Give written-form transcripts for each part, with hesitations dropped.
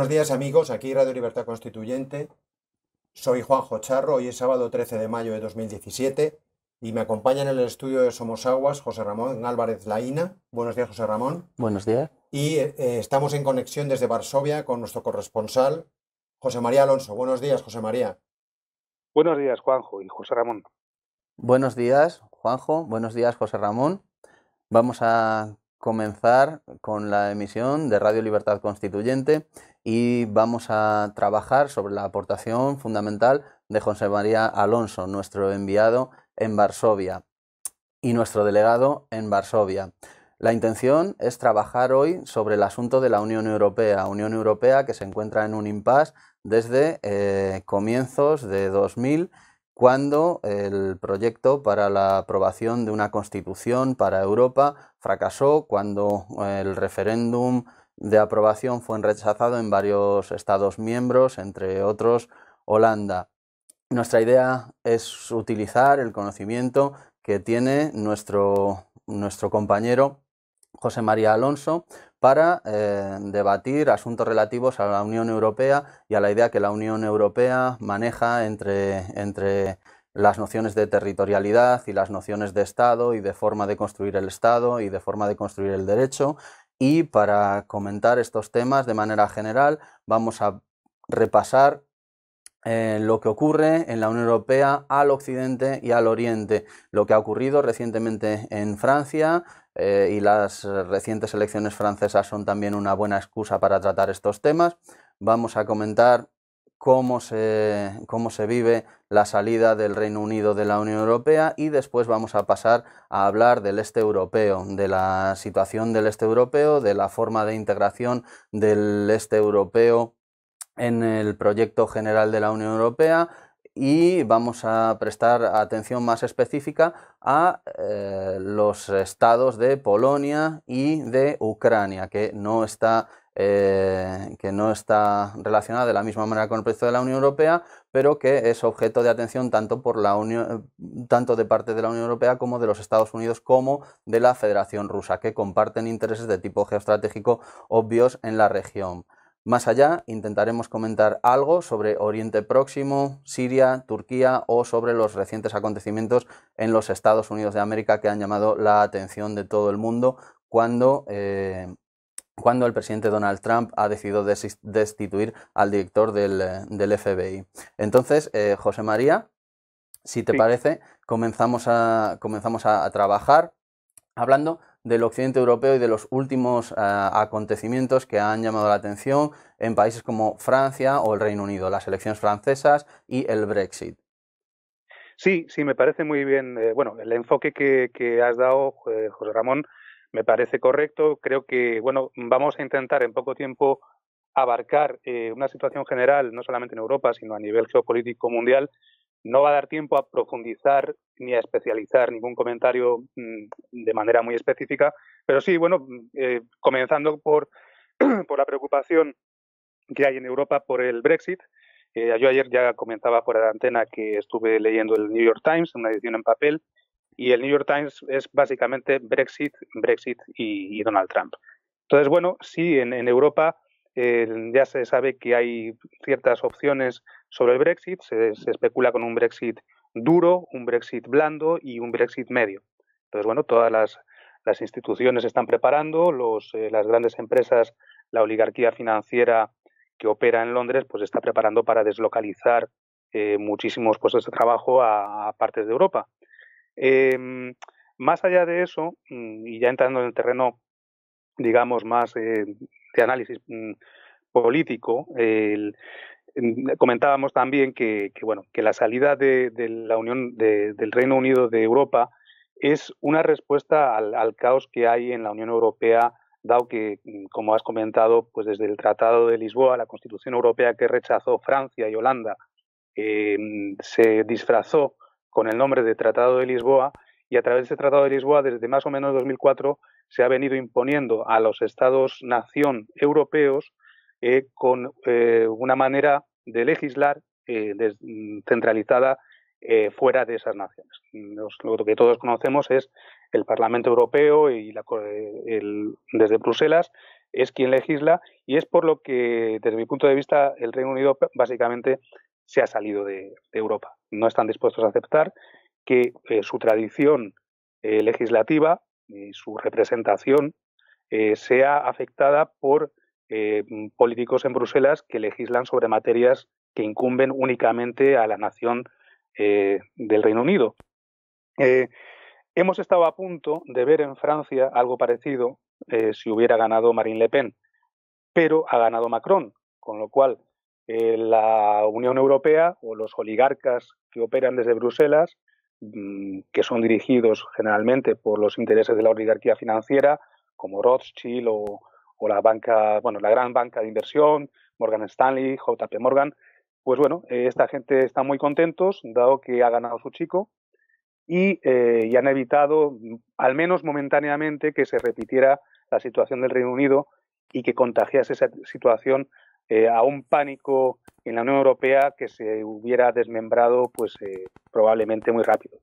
Buenos días amigos, aquí Radio Libertad Constituyente. Soy Juanjo Charro, hoy es sábado 13 de mayo de 2017 y me acompaña en el estudio de Somos Aguas José Ramón Álvarez Laína. Buenos días, José Ramón. Buenos días. Y estamos en conexión desde Varsovia con nuestro corresponsal, José María Alonso. Buenos días, José María. Buenos días, Juanjo y José Ramón. Buenos días, Juanjo. Buenos días, José Ramón. Vamos a comenzar con la emisión de Radio Libertad Constituyente y vamos a trabajar sobre la aportación fundamental de José María Alonso, nuestro enviado en Varsovia y nuestro delegado en Varsovia. La intención es trabajar hoy sobre el asunto de la Unión Europea que se encuentra en un impasse desde comienzos de 2000, cuando el proyecto para la aprobación de una constitución para Europa fracasó, cuando el referéndum de aprobación fue rechazado en varios Estados miembros, entre otros Holanda. Nuestra idea es utilizar el conocimiento que tiene nuestro compañero José María Alonso para debatir asuntos relativos a la Unión Europea y a la idea que la Unión Europea maneja entre las nociones de territorialidad y las nociones de Estado y de forma de construir el Estado y de forma de construir el derecho. Y para comentar estos temas de manera general vamos a repasar lo que ocurre en la Unión Europea al occidente y al oriente, lo que ha ocurrido recientemente en Francia, y las recientes elecciones francesas son también una buena excusa para tratar estos temas. Vamos a comentar cómo se vive la salida del Reino Unido de la Unión Europea y después vamos a pasar a hablar del este europeo, de la situación del este europeo, de la forma de integración del este europeo en el proyecto general de la Unión Europea, y vamos a prestar atención más específica a los estados de Polonia y de Ucrania, que no está relacionada de la misma manera con el proyecto de la Unión Europea, pero que es objeto de atención tanto de parte de la Unión Europea como de los Estados Unidos como de la Federación Rusa, que comparten intereses de tipo geoestratégico obvios en la región. Más allá, intentaremos comentar algo sobre Oriente Próximo, Siria, Turquía o sobre los recientes acontecimientos en los Estados Unidos de América que han llamado la atención de todo el mundo cuando el presidente Donald Trump ha decidido destituir al director del FBI. Entonces, José María, si te parece, comenzamos a trabajar hablando del occidente europeo y de los últimos acontecimientos que han llamado la atención en países como Francia o el Reino Unido, las elecciones francesas y el Brexit. Sí, me parece muy bien. El enfoque que has dado, José Ramón, me parece correcto. Creo que, vamos a intentar en poco tiempo abarcar una situación general, no solamente en Europa, sino a nivel geopolítico mundial. No va a dar tiempo a profundizar ni a especializar ningún comentario de manera muy específica, pero sí, comenzando por la preocupación que hay en Europa por el Brexit. Yo ayer ya comentaba fuera de antena que estuve leyendo el New York Times, una edición en papel, y el New York Times es básicamente Brexit y Donald Trump. Entonces, sí, en Europa ya se sabe que hay ciertas opciones sobre el Brexit. Se especula con un Brexit duro, un Brexit blando y un Brexit medio. Entonces, todas las instituciones se están preparando, las grandes empresas, la oligarquía financiera que opera en Londres, pues está preparando para deslocalizar muchísimos puestos de trabajo a partes de Europa. Más allá de eso, y ya entrando en el terreno, digamos, más de análisis político, comentábamos también que la salida de la Unión del Reino Unido de Europa es una respuesta al caos que hay en la Unión Europea, dado que, como has comentado, pues desde el Tratado de Lisboa, la Constitución Europea que rechazó Francia y Holanda, se disfrazó con el nombre de Tratado de Lisboa, y a través de ese Tratado de Lisboa, desde más o menos 2004, se ha venido imponiendo a los Estados-nación europeos con una manera de legislar centralizada fuera de esas naciones. Lo que todos conocemos es el Parlamento Europeo y desde Bruselas es quien legisla, Y es por lo que, desde mi punto de vista, el Reino Unido básicamente se ha salido de Europa. No están dispuestos a aceptar que su tradición legislativa y su representación sea afectada por políticos en Bruselas que legislan sobre materias que incumben únicamente a la nación del Reino Unido. Hemos estado a punto de ver en Francia algo parecido si hubiera ganado Marine Le Pen, pero ha ganado Macron, con lo cual la Unión Europea o los oligarcas que operan desde Bruselas, que son dirigidos generalmente por los intereses de la oligarquía financiera, como Rothschild o la banca, bueno, la gran banca de inversión, Morgan Stanley, JP Morgan, pues bueno, esta gente está muy contentos, dado que ha ganado su chico, y han evitado, al menos momentáneamente, que se repitiera la situación del Reino Unido y que contagiase esa situación a un pánico en la Unión Europea que se hubiera desmembrado pues probablemente muy rápido.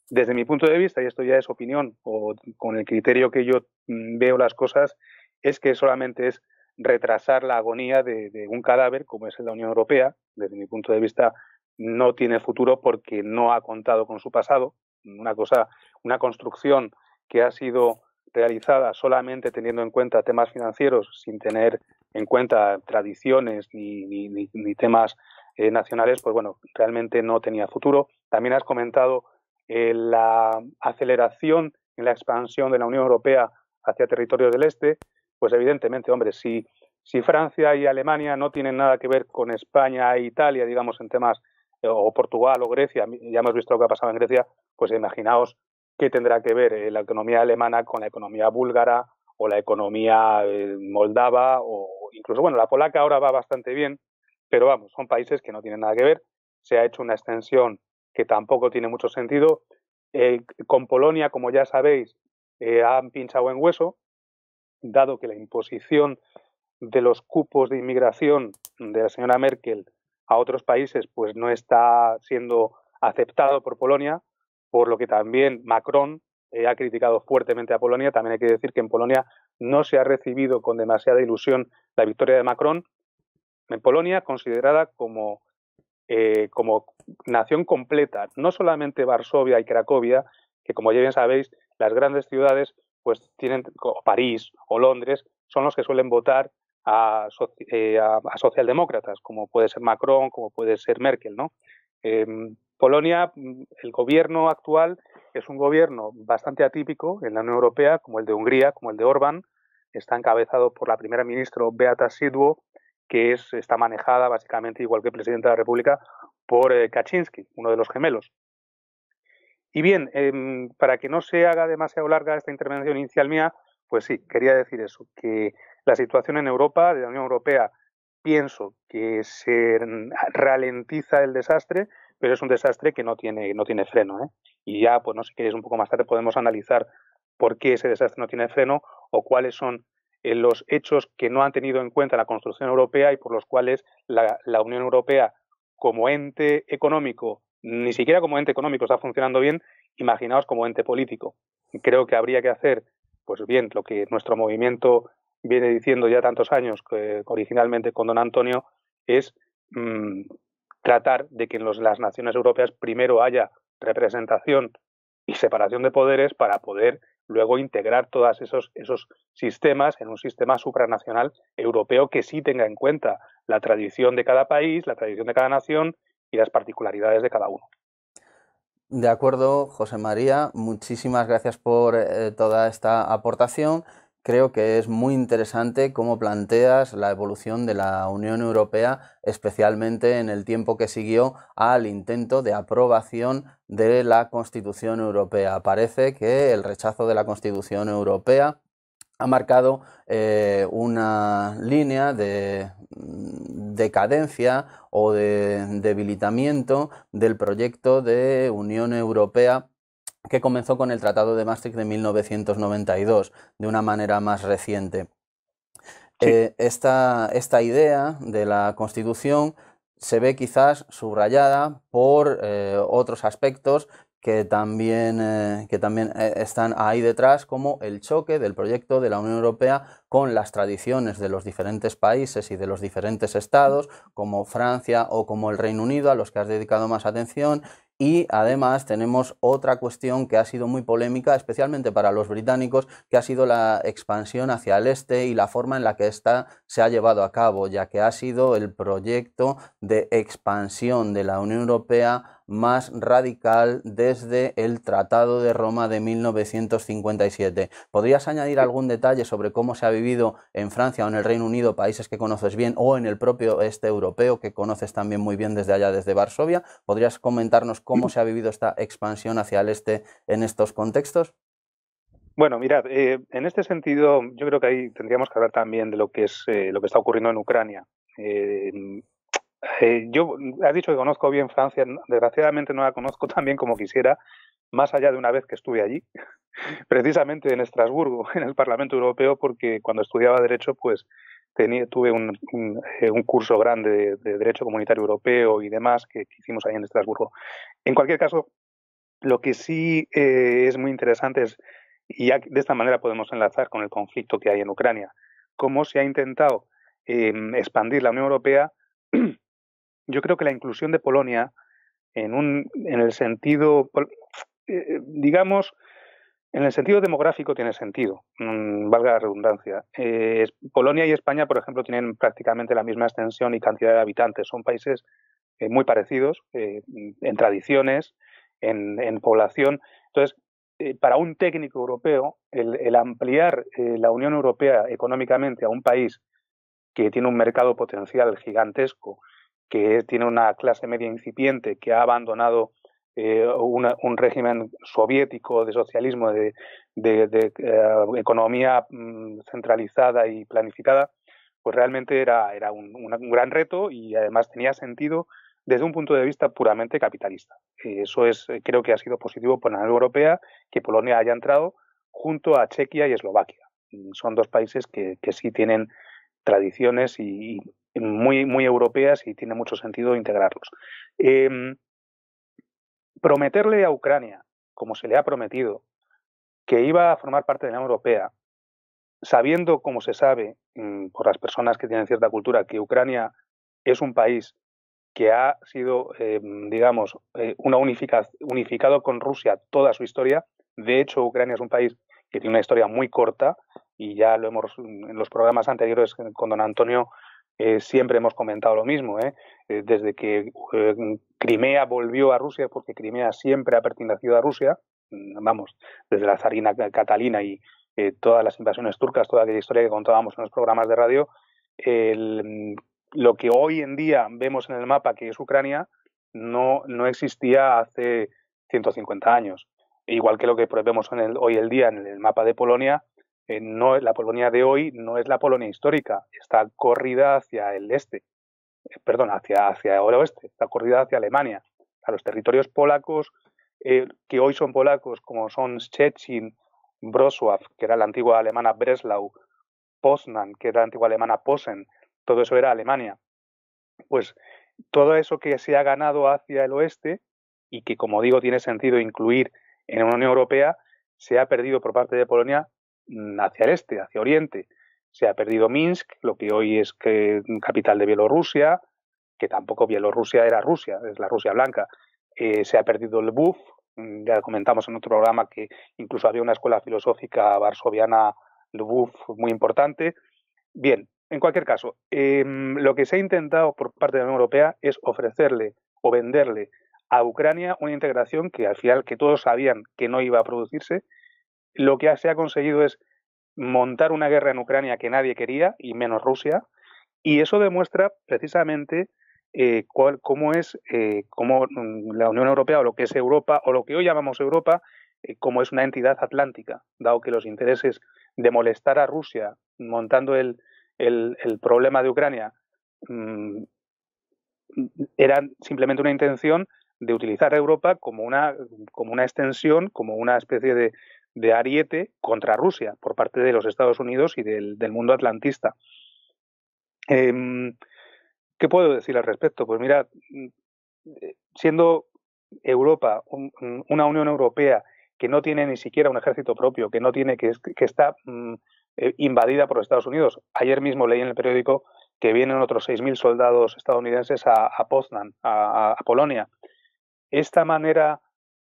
Desde mi punto de vista, y esto ya es opinión o con el criterio que yo veo las cosas, es que solamente es retrasar la agonía de un cadáver como es la Unión Europea. Desde mi punto de vista no tiene futuro porque no ha contado con su pasado. Una construcción que ha sido realizada solamente teniendo en cuenta temas financieros, sin tener en cuenta tradiciones ni temas nacionales, pues bueno, realmente no tenía futuro. También has comentado la aceleración en la expansión de la Unión Europea hacia territorios del este. Pues evidentemente, hombre, si Francia y Alemania no tienen nada que ver con España e Italia, digamos, en temas, o Portugal o Grecia, ya hemos visto lo que ha pasado en Grecia, pues imaginaos qué tendrá que ver la economía alemana con la economía búlgara o la economía moldava o incluso, bueno, la polaca ahora va bastante bien, pero vamos, son países que no tienen nada que ver. Se ha hecho una extensión que tampoco tiene mucho sentido. Con Polonia, como ya sabéis, han pinchado en hueso, dado que la imposición de los cupos de inmigración de la señora Merkel a otros países pues no está siendo aceptado por Polonia, por lo que también Macron ha criticado fuertemente a Polonia. También hay que decir que en Polonia no se ha recibido con demasiada ilusión la victoria de Macron. En Polonia, considerada como nación completa, no solamente Varsovia y Cracovia, que como ya bien sabéis, las grandes ciudades pues tienen, París o Londres, son los que suelen votar a socialdemócratas, como puede ser Macron, como puede ser Merkel, ¿no? Polonia, el gobierno actual es un gobierno bastante atípico en la Unión Europea, como el de Hungría, como el de Orbán. Está encabezado por la primera ministra Beata Szydło, que está manejada básicamente, igual que el presidente de la República, por Kaczynski, uno de los gemelos. Y bien, para que no se haga demasiado larga esta intervención inicial mía, pues sí, quería decir eso, que la situación en Europa, de la Unión Europea, pienso que se ralentiza el desastre, pero es un desastre que no tiene freno, ¿eh? Y ya, pues no sé si queréis un poco más tarde podemos analizar por qué ese desastre no tiene freno o cuáles son los hechos que no han tenido en cuenta la construcción europea y por los cuales la Unión Europea como ente económico, ni siquiera como ente económico está funcionando bien, imaginaos como ente político. Creo que habría que hacer, pues bien, lo que nuestro movimiento viene diciendo ya tantos años, que originalmente con don Antonio, es tratar de que en las naciones europeas primero haya representación y separación de poderes para poder luego integrar todos esos sistemas en un sistema supranacional europeo que sí tenga en cuenta la tradición de cada país, la tradición de cada nación y las particularidades de cada uno. De acuerdo, José María, muchísimas gracias por toda esta aportación. Creo que es muy interesante cómo planteas la evolución de la Unión Europea, especialmente en el tiempo que siguió al intento de aprobación de la Constitución Europea. Parece que el rechazo de la Constitución Europea ha marcado una línea de decadencia o de debilitamiento del proyecto de Unión Europea que comenzó con el Tratado de Maastricht de 1992, de una manera más reciente. Sí. Esta idea de la Constitución se ve quizás subrayada por otros aspectos que también están ahí detrás, como el choque del proyecto de la Unión Europea con las tradiciones de los diferentes países y de los diferentes estados, como Francia o como el Reino Unido, a los que has dedicado más atención. Y además tenemos otra cuestión que ha sido muy polémica, especialmente para los británicos, que ha sido la expansión hacia el este y la forma en la que ésta se ha llevado a cabo, ya que ha sido el proyecto de expansión de la Unión Europea más radical desde el Tratado de Roma de 1957. ¿Podrías añadir algún detalle sobre cómo se ha vivido en Francia o en el Reino Unido, países que conoces bien, o en el propio este europeo, que conoces también muy bien desde allá, desde Varsovia? ¿Podrías comentarnos cómo se ha vivido esta expansión hacia el este en estos contextos? Bueno, mirad, en este sentido, yo creo que ahí tendríamos que hablar también de lo que es lo que está ocurriendo en Ucrania. Yo has dicho que conozco bien Francia, desgraciadamente no la conozco tan bien como quisiera, más allá de una vez que estuve allí, precisamente en Estrasburgo, en el Parlamento Europeo, porque cuando estudiaba Derecho, pues tuve un curso grande de Derecho Comunitario Europeo y demás que hicimos ahí en Estrasburgo. En cualquier caso, lo que sí es muy interesante es, y ya de esta manera podemos enlazar con el conflicto que hay en Ucrania, cómo se ha intentado expandir la Unión Europea. Yo creo que la inclusión de Polonia en el sentido, digamos, en el sentido demográfico tiene sentido, valga la redundancia. Polonia y España, por ejemplo, tienen prácticamente la misma extensión y cantidad de habitantes. Son países muy parecidos en tradiciones, en población. Entonces, para un técnico europeo, el ampliar la Unión Europea económicamente a un país que tiene un mercado potencial gigantesco, que tiene una clase media incipiente, que ha abandonado un régimen soviético de socialismo, de economía centralizada y planificada, pues realmente era un gran reto y además tenía sentido desde un punto de vista puramente capitalista. Eso es, creo que ha sido positivo para la Unión Europea que Polonia haya entrado junto a Chequia y Eslovaquia. Son dos países que sí tienen tradiciones y muy, muy europeas y tiene mucho sentido integrarlos. Prometerle a Ucrania, como se le ha prometido, que iba a formar parte de la Unión Europea, sabiendo, como se sabe por las personas que tienen cierta cultura, que Ucrania es un país que ha sido, digamos, unificado con Rusia toda su historia. De hecho, Ucrania es un país que tiene una historia muy corta y ya lo hemos en los programas anteriores con don Antonio siempre hemos comentado lo mismo. Desde que Crimea volvió a Rusia, porque Crimea siempre ha pertenecido a Rusia, vamos, desde la zarina Catalina y todas las invasiones turcas, toda aquella historia que contábamos en los programas de radio, lo que hoy en día vemos en el mapa, que es Ucrania, no existía hace 150 años. Igual que lo que vemos hoy el día en el mapa de Polonia, la Polonia de hoy no es la Polonia histórica, está corrida hacia el este, hacia el oeste, está corrida hacia Alemania. A los territorios polacos, que hoy son polacos, como son Szczecin, Wrocław, que era la antigua alemana Breslau, Poznan, que era la antigua alemana Posen, todo eso era Alemania. Pues todo eso que se ha ganado hacia el oeste y que, como digo, tiene sentido incluir en la Unión Europea, se ha perdido por parte de Polonia hacia el este, hacia oriente. Se ha perdido Minsk, lo que hoy es capital de Bielorrusia, que tampoco Bielorrusia era Rusia, es la Rusia blanca. Se ha perdido Lvov, ya comentamos en otro programa que incluso había una escuela filosófica varsoviana Lvov muy importante. Bien, en cualquier caso, lo que se ha intentado por parte de la Unión Europea es ofrecerle o venderle a Ucrania una integración que al final que todos sabían que no iba a producirse. Lo que se ha conseguido es montar una guerra en Ucrania que nadie quería, y menos Rusia, y eso demuestra precisamente cómo la Unión Europea, o lo que es Europa, o lo que hoy llamamos Europa, como es una entidad atlántica, dado que los intereses de molestar a Rusia montando el problema de Ucrania eran simplemente una intención de utilizar a Europa como una extensión, como una especie de ariete contra Rusia por parte de los Estados Unidos y del mundo atlantista. ¿Qué puedo decir al respecto? Pues mira, siendo Europa, una Unión Europea que no tiene ni siquiera un ejército propio, que no tiene, que está invadida por Estados Unidos. Ayer mismo leí en el periódico que vienen otros 6.000 soldados estadounidenses a Poznan, a Polonia. Esta manera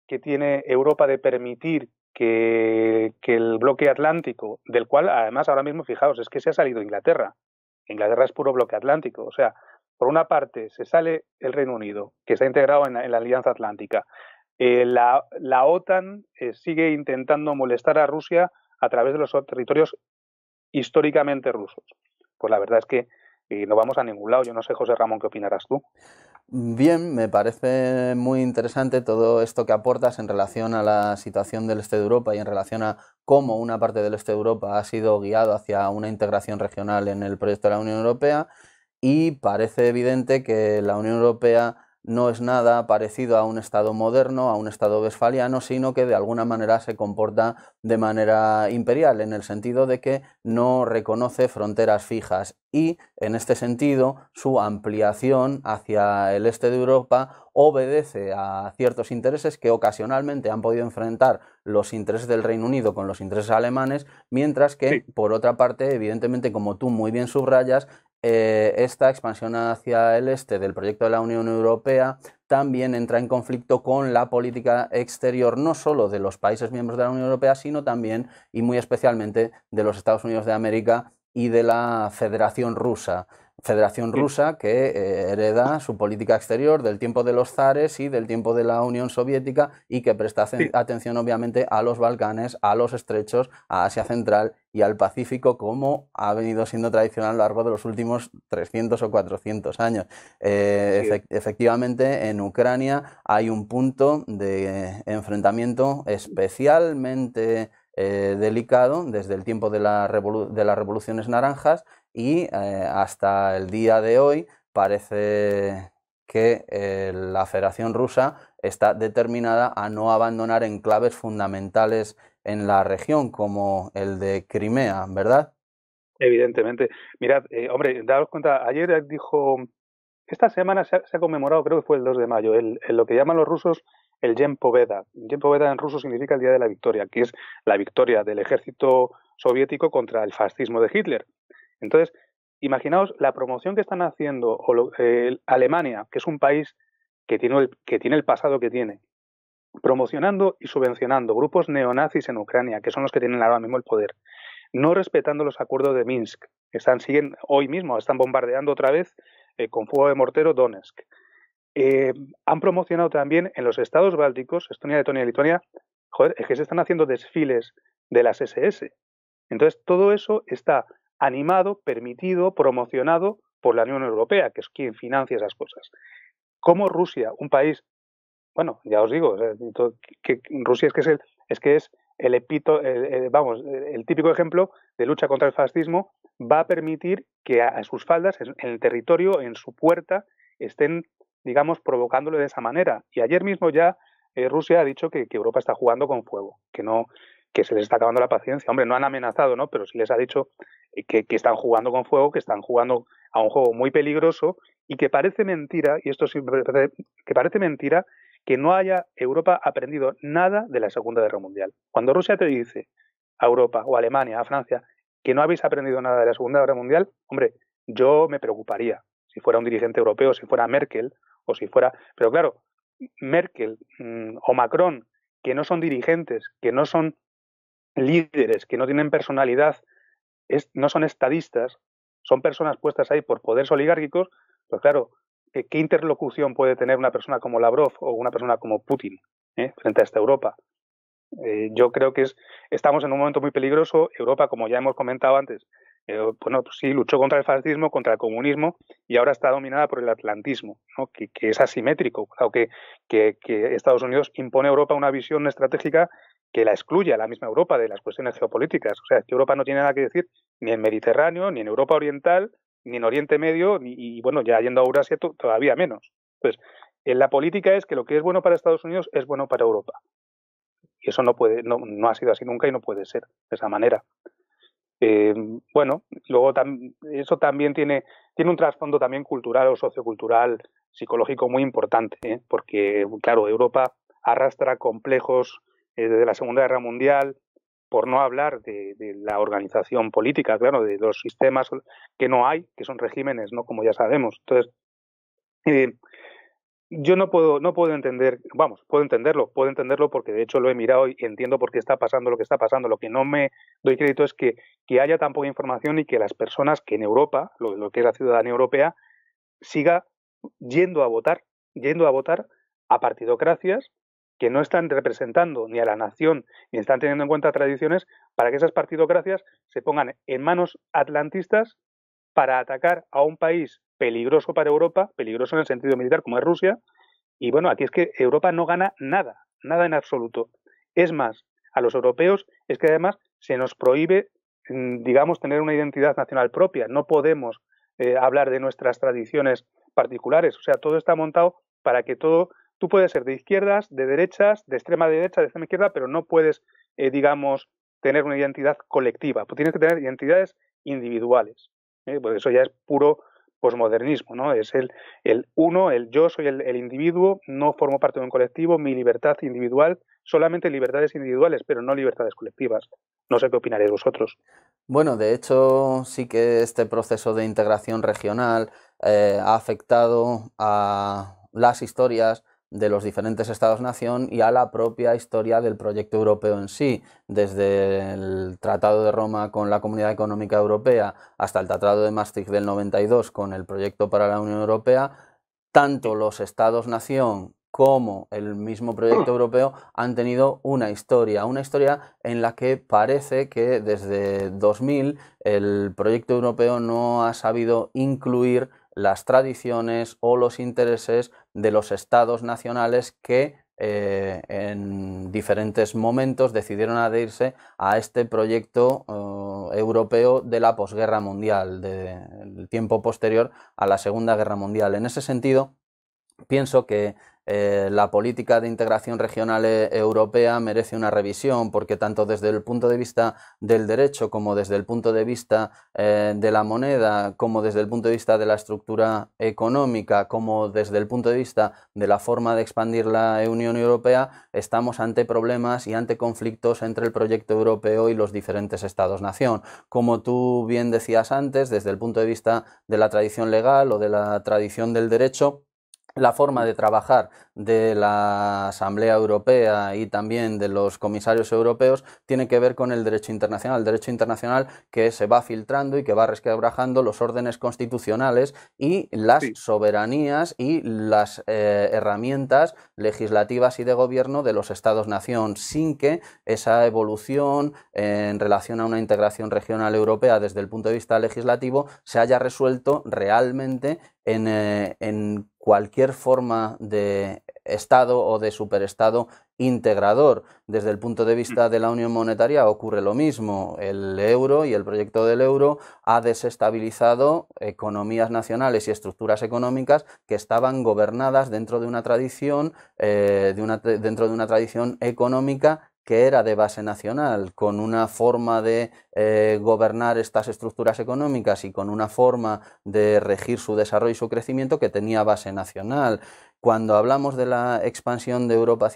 que tiene Europa de permitir que el bloque atlántico, del cual además ahora mismo, fijaos, es que se ha salido Inglaterra. Inglaterra es puro bloque atlántico. O sea, por una parte se sale el Reino Unido, que está integrado en la Alianza Atlántica. La OTAN sigue intentando molestar a Rusia a través de los territorios históricamente rusos. Pues la verdad es que no vamos a ningún lado. Yo no sé, José Ramón, ¿qué opinarás tú? Bien, me parece muy interesante todo esto que aportas en relación a la situación del este de Europa y en relación a cómo una parte del este de Europa ha sido guiado hacia una integración regional en el proyecto de la Unión Europea, y parece evidente que la Unión Europea no es nada parecido a un Estado moderno, a un Estado westfaliano, sino que de alguna manera se comporta de manera imperial, en el sentido de que no reconoce fronteras fijas, y en este sentido su ampliación hacia el este de Europa obedece a ciertos intereses que ocasionalmente han podido enfrentar los intereses del Reino Unido con los intereses alemanes, mientras que, Sí. por otra parte, evidentemente, como tú muy bien subrayas, esta expansión hacia el este del proyecto de la Unión Europea también entra en conflicto con la política exterior, no solo de los países miembros de la Unión Europea, sino también y muy especialmente de los Estados Unidos de América y de la Federación Rusa. Federación Rusa que hereda su política exterior del tiempo de los zares y del tiempo de la Unión Soviética, y que presta atención obviamente a los Balcanes, a los estrechos, a Asia Central y al Pacífico, como ha venido siendo tradicional a lo largo de los últimos 300 o 400 años. Efectivamente, en Ucrania hay un punto de enfrentamiento especialmente delicado desde el tiempo de las revoluciones naranjas, y hasta el día de hoy parece que la Federación Rusa está determinada a no abandonar enclaves fundamentales en la región, como el de Crimea, ¿verdad? Evidentemente. Mirad, hombre, daos cuenta, ayer dijo, esta semana se ha conmemorado, creo que fue el 2 de mayo, lo que llaman los rusos el Yen Poveda. Yen Poveda en ruso significa el Día de la Victoria, que es la victoria del ejército soviético contra el fascismo de Hitler. Entonces, imaginaos la promoción que están haciendo Alemania, que es un país que tiene el pasado que tiene, promocionando y subvencionando grupos neonazis en Ucrania, que son los que tienen ahora mismo el poder, no respetando los acuerdos de Minsk. Siguen hoy mismo, están bombardeando otra vez con fuego de mortero Donetsk. Han promocionado también en los estados bálticos, Estonia, Letonia y Lituania, joder, es que se están haciendo desfiles de las SS. Entonces, todo eso está animado, permitido, promocionado por la Unión Europea, que es quien financia esas cosas. Como Rusia, un país, bueno, ya os digo, que Rusia es el típico ejemplo de lucha contra el fascismo, va a permitir que a sus faldas, en el territorio, en su puerta, estén, digamos, provocándole de esa manera. Y ayer mismo ya Rusia ha dicho que Europa está jugando con fuego, que se les está acabando la paciencia. Hombre, no han amenazado, ¿no? Pero sí les ha dicho que están jugando con fuego, que están jugando a un juego muy peligroso, y que parece mentira, y esto sí que parece mentira, que no haya Europa aprendido nada de la Segunda Guerra Mundial. Cuando Rusia te dice a Europa o a Alemania, a Francia, que no habéis aprendido nada de la Segunda Guerra Mundial, hombre, yo me preocuparía si fuera un dirigente europeo, si fuera Merkel o si fuera... Pero claro, Merkel o Macron, que no son dirigentes, que no son líderes, que no tienen personalidad, no son estadistas, son personas puestas ahí por poderes oligárquicos, pues claro, ¿qué interlocución puede tener una persona como Lavrov o una persona como Putin frente a esta Europa? Yo creo que estamos en un momento muy peligroso. Europa, como ya hemos comentado antes, bueno, pues sí, luchó contra el fascismo, contra el comunismo, y ahora está dominada por el atlantismo, ¿no? que es asimétrico, claro, que Estados Unidos impone a Europa una visión estratégica que la excluye a la misma Europa de las cuestiones geopolíticas. O sea, que Europa no tiene nada que decir ni en Mediterráneo, ni en Europa Oriental, ni en Oriente Medio, y bueno, ya yendo a Eurasia todavía menos. Entonces, en la política es que lo que es bueno para Estados Unidos es bueno para Europa. Y eso no ha sido así nunca y no puede ser de esa manera. Bueno, luego eso también tiene un trasfondo también cultural o sociocultural, psicológico muy importante, porque, claro, Europa arrastra complejos desde la Segunda Guerra Mundial, por no hablar de la organización política, claro, de los sistemas que no hay, que son regímenes, ¿no? Como ya sabemos. Entonces, yo no puedo entender, vamos, puedo entenderlo porque de hecho lo he mirado y entiendo por qué está pasando lo que está pasando. Lo que no me doy crédito es que haya tan poca información y que las personas que en Europa, lo que es la ciudadanía europea, siga yendo a votar a partidocracias que no están representando ni a la nación ni están teniendo en cuenta tradiciones, para que esas partidocracias se pongan en manos atlantistas para atacar a un país peligroso para Europa, peligroso en el sentido militar como es Rusia. Y bueno, aquí es que Europa no gana nada, nada en absoluto. Es más, a los europeos es que además se nos prohíbe, digamos, tener una identidad nacional propia. No podemos hablar de nuestras tradiciones particulares. O sea, todo está montado para que tú puedes ser de izquierdas, de derechas, de extrema derecha, de extrema izquierda, pero no puedes, digamos, tener una identidad colectiva. Pues tienes que tener identidades individuales. Pues eso ya es puro posmodernismo, ¿no? Es el yo soy el individuo, no formo parte de un colectivo, mi libertad individual, solamente libertades individuales, pero no libertades colectivas. No sé qué opinaréis vosotros. Bueno, de hecho, sí que este proceso de integración regional ha afectado a las historias de los diferentes Estados-nación y a la propia historia del proyecto europeo en sí, desde el Tratado de Roma con la Comunidad Económica Europea hasta el Tratado de Maastricht del 92 con el proyecto para la Unión Europea. Tanto los Estados-nación como el mismo proyecto europeo han tenido una historia en la que parece que desde 2000 el proyecto europeo no ha sabido incluir las tradiciones o los intereses de los estados nacionales que en diferentes momentos decidieron adherirse a este proyecto europeo de la posguerra mundial, del tiempo posterior a la Segunda Guerra Mundial. En ese sentido, pienso que la política de integración regional europea merece una revisión, porque tanto desde el punto de vista del derecho como desde el punto de vista de la moneda, como desde el punto de vista de la estructura económica, como desde el punto de vista de la forma de expandir la Unión Europea, estamos ante problemas y ante conflictos entre el proyecto europeo y los diferentes Estados-nación. Como tú bien decías antes, desde el punto de vista de la tradición legal o de la tradición del derecho, la forma de trabajar de la Asamblea Europea y también de los comisarios europeos tiene que ver con el derecho internacional que se va filtrando y que va resquebrajando los órdenes constitucionales y las soberanías y las herramientas legislativas y de gobierno de los Estados-nación, sin que esa evolución en relación a una integración regional europea desde el punto de vista legislativo se haya resuelto realmente en cualquier forma de Estado o de superestado integrador. Desde el punto de vista de la Unión Monetaria ocurre lo mismo. El euro y el proyecto del euro ha desestabilizado economías nacionales y estructuras económicas que estaban gobernadas dentro de una tradición, dentro de una tradición económica que era de base nacional, con una forma de gobernar estas estructuras económicas y con una forma de regir su desarrollo y su crecimiento que tenía base nacional. Cuando hablamos de la expansión de Europa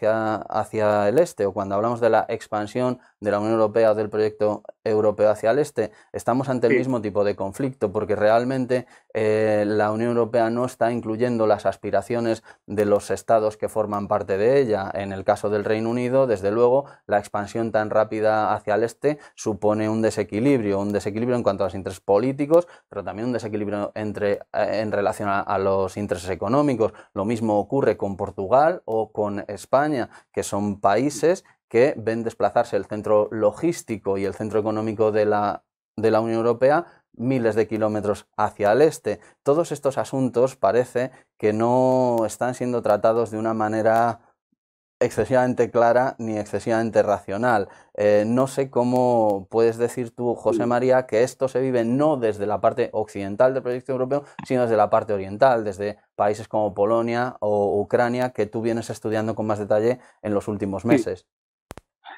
hacia el este, o cuando hablamos de la expansión de la Unión Europea o del proyecto europeo hacia el este, estamos ante el mismo tipo de conflicto, porque realmente la Unión Europea no está incluyendo las aspiraciones de los estados que forman parte de ella. En el caso del Reino Unido, desde luego, la expansión tan rápida hacia el este supone un desequilibrio en cuanto a los intereses políticos, pero también un desequilibrio en relación a los intereses económicos. Lo mismo ocurre con Portugal o con España, que son países que ven desplazarse el centro logístico y el centro económico de la Unión Europea miles de kilómetros hacia el este. Todos estos asuntos parece que no están siendo tratados de una manera excesivamente clara ni excesivamente racional. No sé cómo puedes decir tú, José María, que esto se vive no desde la parte occidental del proyecto europeo, sino desde la parte oriental, desde países como Polonia o Ucrania, que tú vienes estudiando con más detalle en los últimos meses.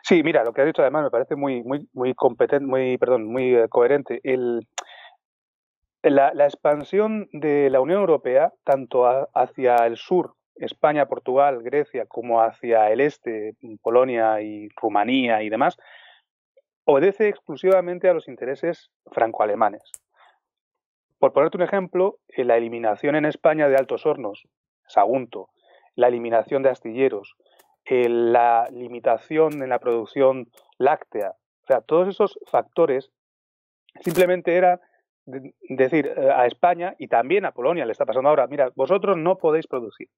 Sí, mira, lo que has dicho además me parece muy competente, muy coherente. La expansión de la Unión Europea, tanto hacia el sur, España, Portugal, Grecia, como hacia el este, Polonia y Rumanía y demás, obedece exclusivamente a los intereses franco-alemanes. Por ponerte un ejemplo, la eliminación en España de Altos Hornos, Sagunto, la eliminación de astilleros, la limitación en la producción láctea, o sea, todos esos factores simplemente era decir a España y también a Polonia le está pasando ahora, mira, vosotros no podéis producir.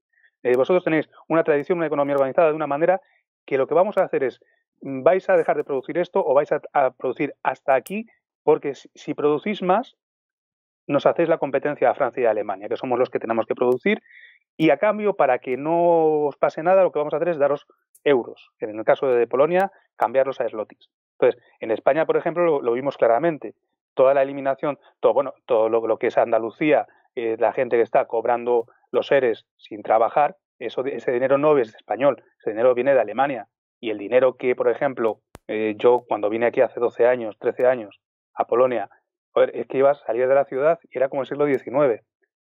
Vosotros tenéis una tradición, una economía organizada de una manera que lo que vamos a hacer es, vais a dejar de producir esto o vais a producir hasta aquí, porque si producís más, nos hacéis la competencia a Francia y a Alemania, que somos los que tenemos que producir, y a cambio, para que no os pase nada, lo que vamos a hacer es daros euros. En el caso de Polonia, cambiarlos a zlotys. Entonces, en España, por ejemplo, lo vimos claramente. Toda la eliminación, todo lo que es Andalucía, la gente que está cobrando los ERES sin trabajar, ese dinero no es español, ese dinero viene de Alemania. Y el dinero que, por ejemplo, yo cuando vine aquí hace 12 años, 13 años, a Polonia, joder, es que ibas a salir de la ciudad y era como el siglo XIX.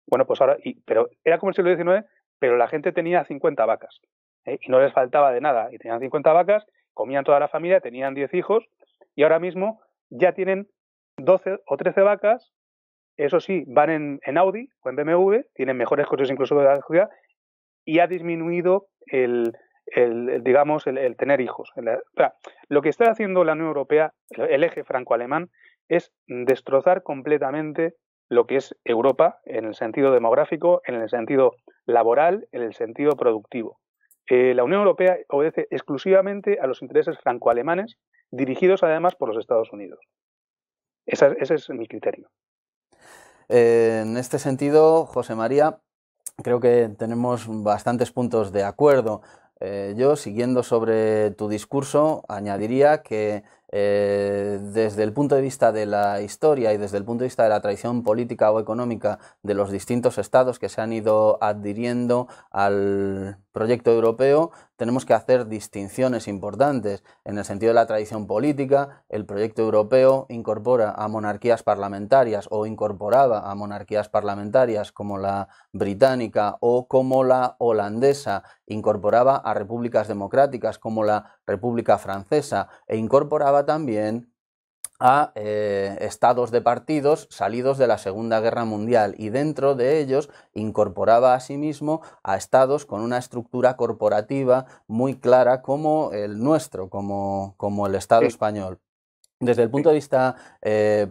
Bueno, pues ahora, pero era como el siglo XIX, pero la gente tenía 50 vacas, y no les faltaba de nada. Y tenían 50 vacas, comían toda la familia, tenían 10 hijos, y ahora mismo ya tienen 12 o 13 vacas, eso sí, van en Audi o en BMW, tienen mejores coches incluso de la ciudad, y ha disminuido digamos, el tener hijos. O sea, lo que está haciendo la Unión Europea, el eje franco-alemán, es destrozar completamente lo que es Europa en el sentido demográfico, en el sentido laboral, en el sentido productivo. La Unión Europea obedece exclusivamente a los intereses franco-alemanes, dirigidos además por los Estados Unidos. Ese es mi criterio. En este sentido, José María, creo que tenemos bastantes puntos de acuerdo. Yo, siguiendo sobre tu discurso, añadiría que desde el punto de vista de la historia y desde el punto de vista de la tradición política o económica de los distintos estados que se han ido adhiriendo al proyecto europeo, tenemos que hacer distinciones importantes. En el sentido de la tradición política, el proyecto europeo incorpora a monarquías parlamentarias o incorporaba a monarquías parlamentarias como la británica o como la holandesa, incorporaba a repúblicas democráticas como la República Francesa e incorporaba también a estados de partidos salidos de la Segunda Guerra Mundial, y dentro de ellos incorporaba asimismo a estados con una estructura corporativa muy clara como el nuestro, como el Estado español. Desde el punto de vista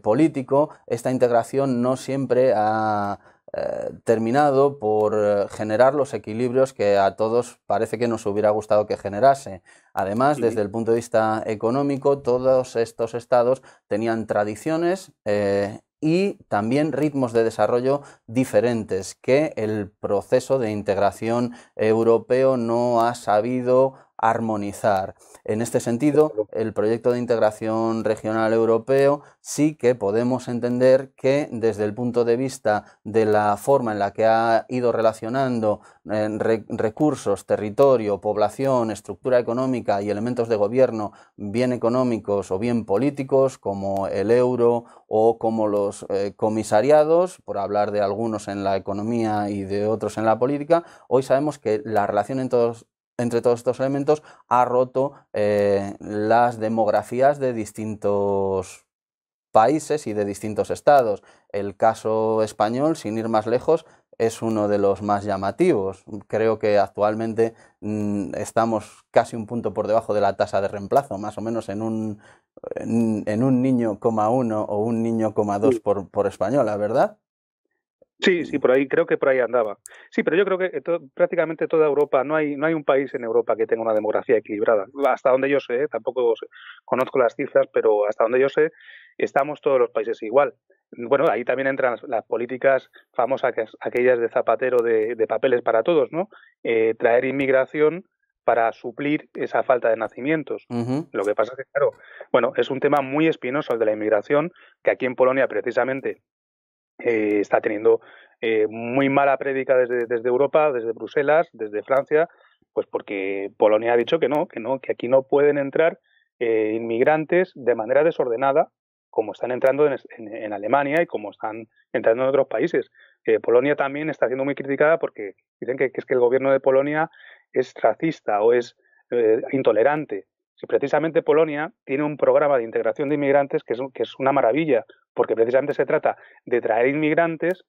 político, esta integración no siempre ha terminado por generar los equilibrios que a todos parece que nos hubiera gustado que generase. Además, desde el punto de vista económico, todos estos estados tenían tradiciones y también ritmos de desarrollo diferentes que el proceso de integración europeo no ha sabido armonizar. En este sentido, el proyecto de integración regional europeo sí que podemos entender que desde el punto de vista de la forma en la que ha ido relacionando recursos, territorio, población, estructura económica y elementos de gobierno, bien económicos o bien políticos, como el euro o como los comisariados, por hablar de algunos en la economía y de otros en la política, hoy sabemos que la relación entre todos estos elementos ha roto las demografías de distintos países y de distintos estados. El caso español, sin ir más lejos, es uno de los más llamativos. Creo que actualmente estamos casi un punto por debajo de la tasa de reemplazo, más o menos en un niño, 1 o un niño, 2 por española, ¿verdad? Sí, por ahí, creo que por ahí andaba. Sí, pero yo creo que prácticamente toda Europa, no hay un país en Europa que tenga una demografía equilibrada. Hasta donde yo sé, tampoco conozco las cifras, pero hasta donde yo sé, estamos todos los países igual. Bueno, ahí también entran las políticas famosas, aquellas de Zapatero de papeles para todos, ¿no? Traer inmigración para suplir esa falta de nacimientos. Lo que pasa es que, claro, bueno, es un tema muy espinoso el de la inmigración, que aquí en Polonia precisamente está teniendo muy mala prédica desde Europa, desde Bruselas, desde Francia, pues porque Polonia ha dicho que no, que aquí no pueden entrar inmigrantes de manera desordenada, como están entrando en Alemania y como están entrando en otros países. Polonia también está siendo muy criticada porque dicen que es que el gobierno de Polonia es racista o es intolerante. Si precisamente Polonia tiene un programa de integración de inmigrantes que es una maravilla, porque precisamente se trata de traer inmigrantes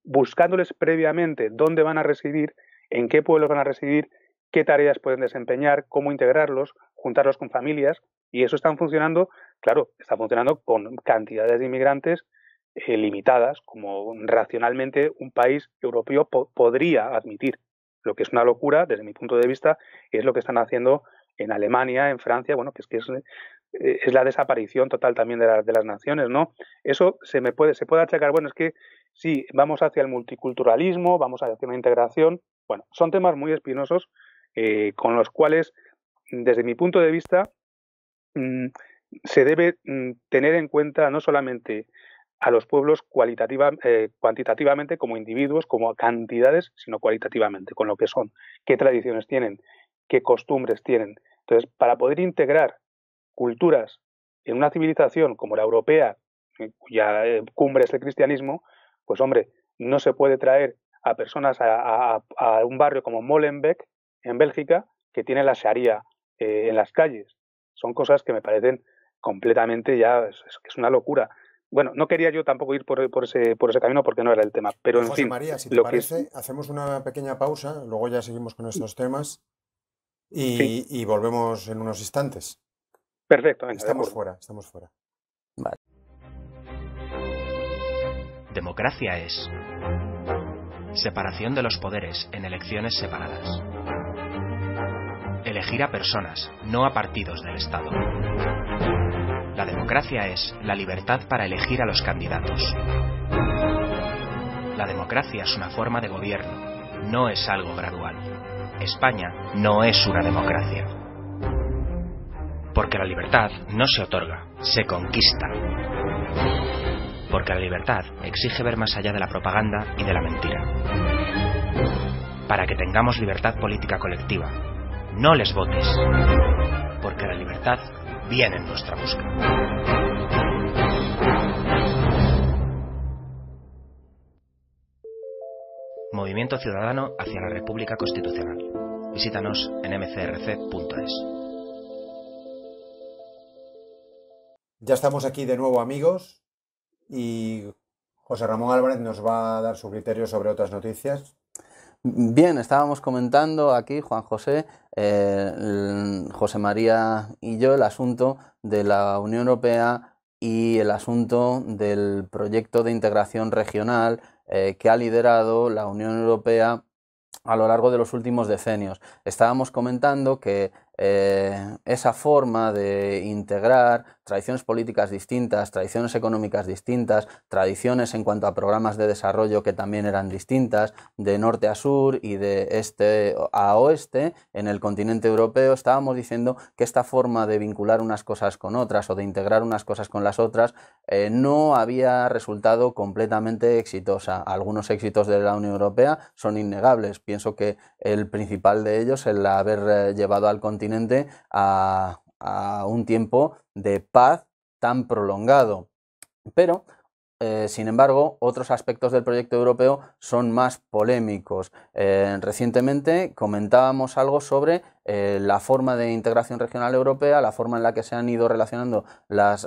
buscándoles previamente dónde van a residir, en qué pueblos van a residir, qué tareas pueden desempeñar, cómo integrarlos, juntarlos con familias, y eso está funcionando, claro, está funcionando con cantidades de inmigrantes limitadas, como racionalmente un país europeo podría admitir. Lo que es una locura, desde mi punto de vista, es lo que están haciendo en Alemania, en Francia, bueno, que es la desaparición total también de las naciones, ¿no? Eso se puede achacar, bueno, es que sí, vamos hacia el multiculturalismo, vamos hacia una integración, bueno, son temas muy espinosos con los cuales, desde mi punto de vista, se debe tener en cuenta no solamente a los pueblos cuantitativamente como individuos, como cantidades, sino cualitativamente, con lo que son, qué tradiciones tienen, qué costumbres tienen. Entonces, para poder integrar culturas en una civilización como la europea, cuya cumbre es el cristianismo, pues hombre, no se puede traer a personas a un barrio como Molenbeek, en Bélgica, que tiene la Sharia en las calles. Son cosas que me parecen completamente es una locura. Bueno, no quería yo tampoco ir por ese camino porque no era el tema, pero en José fin. María, si te parece, hacemos una pequeña pausa, luego ya seguimos con estos temas y volvemos en unos instantes. Perfecto, venga, estamos fuera. Vale. Democracia es separación de los poderes en elecciones separadas. Elegir a personas, no a partidos del Estado. La democracia es la libertad para elegir a los candidatos. La democracia es una forma de gobierno, no es algo gradual. España no es una democracia. Porque la libertad no se otorga, se conquista. Porque la libertad exige ver más allá de la propaganda y de la mentira. Para que tengamos libertad política colectiva, no les votes. Porque la libertad viene en nuestra busca. Movimiento Ciudadano hacia la República Constitucional. Visítanos en mcrc.es. Ya estamos aquí de nuevo, amigos, y José Ramón Álvarez nos va a dar su criterio sobre otras noticias. Bien, estábamos comentando aquí, Juan José, José María y yo, el asunto de la Unión Europea y el asunto del proyecto de integración regional que ha liderado la Unión Europea a lo largo de los últimos decenios. Estábamos comentando que esa forma de integrar tradiciones políticas distintas, tradiciones económicas distintas, tradiciones en cuanto a programas de desarrollo que también eran distintas, de norte a sur y de este a oeste en el continente europeo, estábamos diciendo que esta forma de vincular unas cosas con otras o de integrar unas cosas con las otras no había resultado completamente exitosa. Algunos éxitos de la Unión Europea son innegables. Pienso que el principal de ellos es el haber llevado al continente a un tiempo de paz tan prolongado. Pero, sin embargo, otros aspectos del proyecto europeo son más polémicos. Recientemente comentábamos algo sobre la forma de integración regional europea, la forma en la que se han ido relacionando las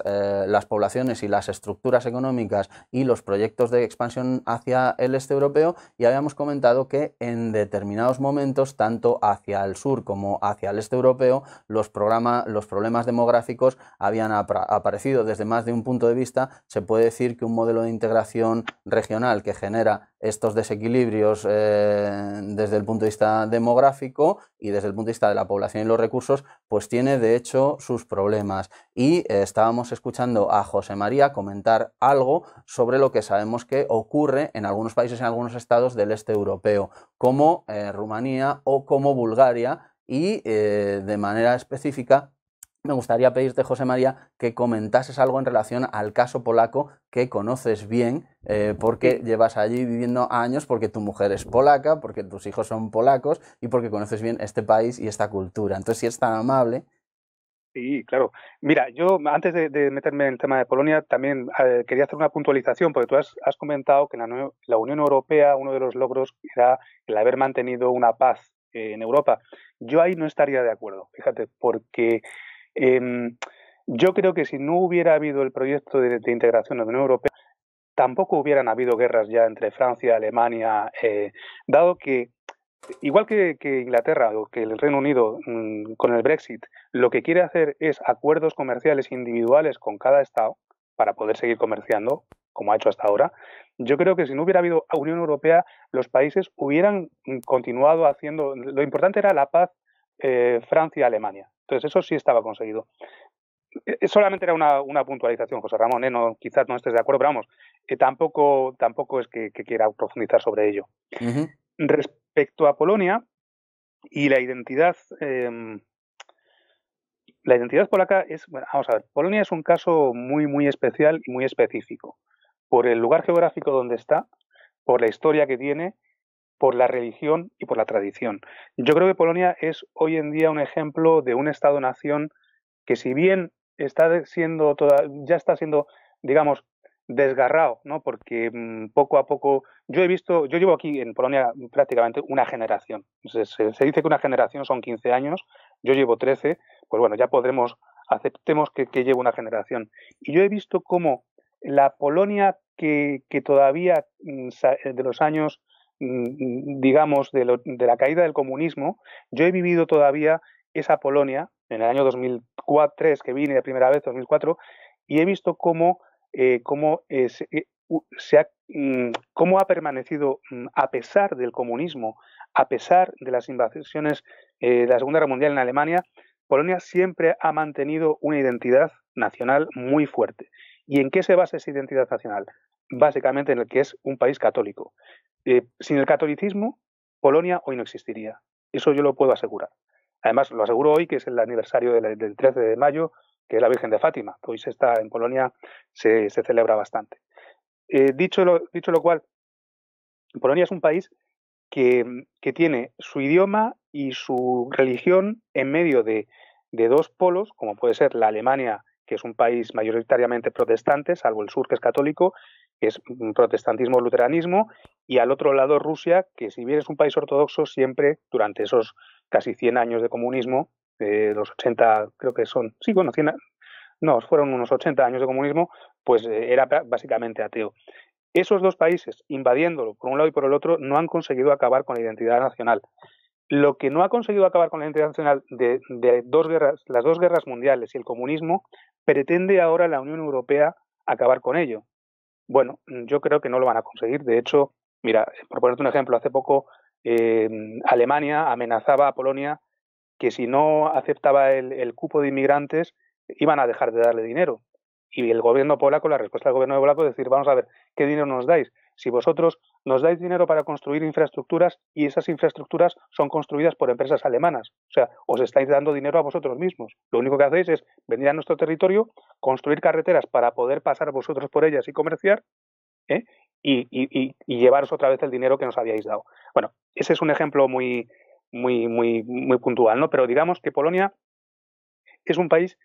poblaciones y las estructuras económicas y los proyectos de expansión hacia el este europeo, y habíamos comentado que en determinados momentos, tanto hacia el sur como hacia el este europeo, los problemas demográficos habían aparecido desde más de un punto de vista. Se puede decir que un modelo de integración regional que genera estos desequilibrios desde el punto de vista demográfico y desde el punto de vista de la población y los recursos, pues tiene de hecho sus problemas. Y estábamos escuchando a José María comentar algo sobre lo que sabemos que ocurre en algunos países, en algunos estados del este europeo, como Rumanía o como Bulgaria, y de manera específica me gustaría pedirte, José María, que comentases algo en relación al caso polaco que conoces bien, porque llevas allí viviendo años, porque tu mujer es polaca, porque tus hijos son polacos y porque conoces bien este país y esta cultura. Entonces, si es tan amable. Sí, claro. Mira, yo antes de meterme en el tema de Polonia, también quería hacer una puntualización, porque tú has comentado que la Unión Europea, uno de los logros era el haber mantenido una paz en Europa. Yo ahí no estaría de acuerdo, fíjate, porque em, yo creo que si no hubiera habido el proyecto de integración de la Unión Europea, tampoco hubieran habido guerras ya entre Francia, Alemania, dado que igual que Inglaterra o que el Reino Unido con el Brexit lo que quiere hacer es acuerdos comerciales individuales con cada Estado para poder seguir comerciando, como ha hecho hasta ahora, yo creo que si no hubiera habido Unión Europea, los países hubieran continuado haciendo. Lo importante era la paz Francia-Alemania. Entonces, eso sí estaba conseguido. Solamente era una puntualización, José Ramón, no, quizás no estés de acuerdo, pero vamos, tampoco es que quiera profundizar sobre ello. Ujú. Respecto a Polonia y la identidad polaca es, bueno, vamos a ver, Polonia es un caso muy, muy especial y muy específico, por el lugar geográfico donde está, por la historia que tiene, por la religión y por la tradición. Yo creo que Polonia es hoy en día un ejemplo de un Estado-nación que, si bien ya está siendo, digamos, desgarrado, ¿no? Porque poco a poco, yo llevo aquí en Polonia prácticamente una generación. Se dice que una generación son 15 años, yo llevo 13, pues bueno, ya aceptemos que llevo una generación. Y yo he visto cómo la Polonia que todavía de los años, digamos, de la caída del comunismo, yo he vivido todavía esa Polonia en el año 2003, que vine de primera vez, 2004, y he visto cómo ha permanecido, a pesar del comunismo, a pesar de las invasiones de la Segunda Guerra Mundial en Alemania. Polonia siempre ha mantenido una identidad nacional muy fuerte. ¿Y en qué se basa esa identidad nacional? Básicamente en el que es un país católico. Sin el catolicismo, Polonia hoy no existiría. Eso yo lo puedo asegurar. Además, lo aseguro hoy, que es el aniversario del 13 de mayo, que es la Virgen de Fátima, que hoy en Polonia se celebra bastante. Dicho lo cual, Polonia es un país que tiene su idioma y su religión en medio de dos polos, como puede ser la Alemania, que es un país mayoritariamente protestante, salvo el sur, que es católico, que es un protestantismo-luteranismo, y al otro lado Rusia, que si bien es un país ortodoxo, siempre durante esos casi 100 años de comunismo, los 80 creo que son, sí, bueno, 100, no, fueron unos 80 años de comunismo, pues era básicamente ateo. Esos dos países, invadiéndolo por un lado y por el otro, no han conseguido acabar con la identidad nacional. Lo que no ha conseguido acabar con la identidad nacional de las dos guerras mundiales y el comunismo, pretende ahora la Unión Europea acabar con ello. Bueno, yo creo que no lo van a conseguir. De hecho, mira, por ponerte un ejemplo, hace poco Alemania amenazaba a Polonia que si no aceptaba el cupo de inmigrantes iban a dejar de darle dinero. Y el gobierno polaco, la respuesta del gobierno polaco es decir, vamos a ver, ¿qué dinero nos dais? Si vosotros nos dais dinero para construir infraestructuras y esas infraestructuras son construidas por empresas alemanas, o sea, os estáis dando dinero a vosotros mismos. Lo único que hacéis es venir a nuestro territorio, construir carreteras para poder pasar vosotros por ellas y comerciar, ¿eh? y llevaros otra vez el dinero que nos habíais dado. Bueno, ese es un ejemplo muy, muy, muy, muy puntual, ¿no? Pero digamos que Polonia es un país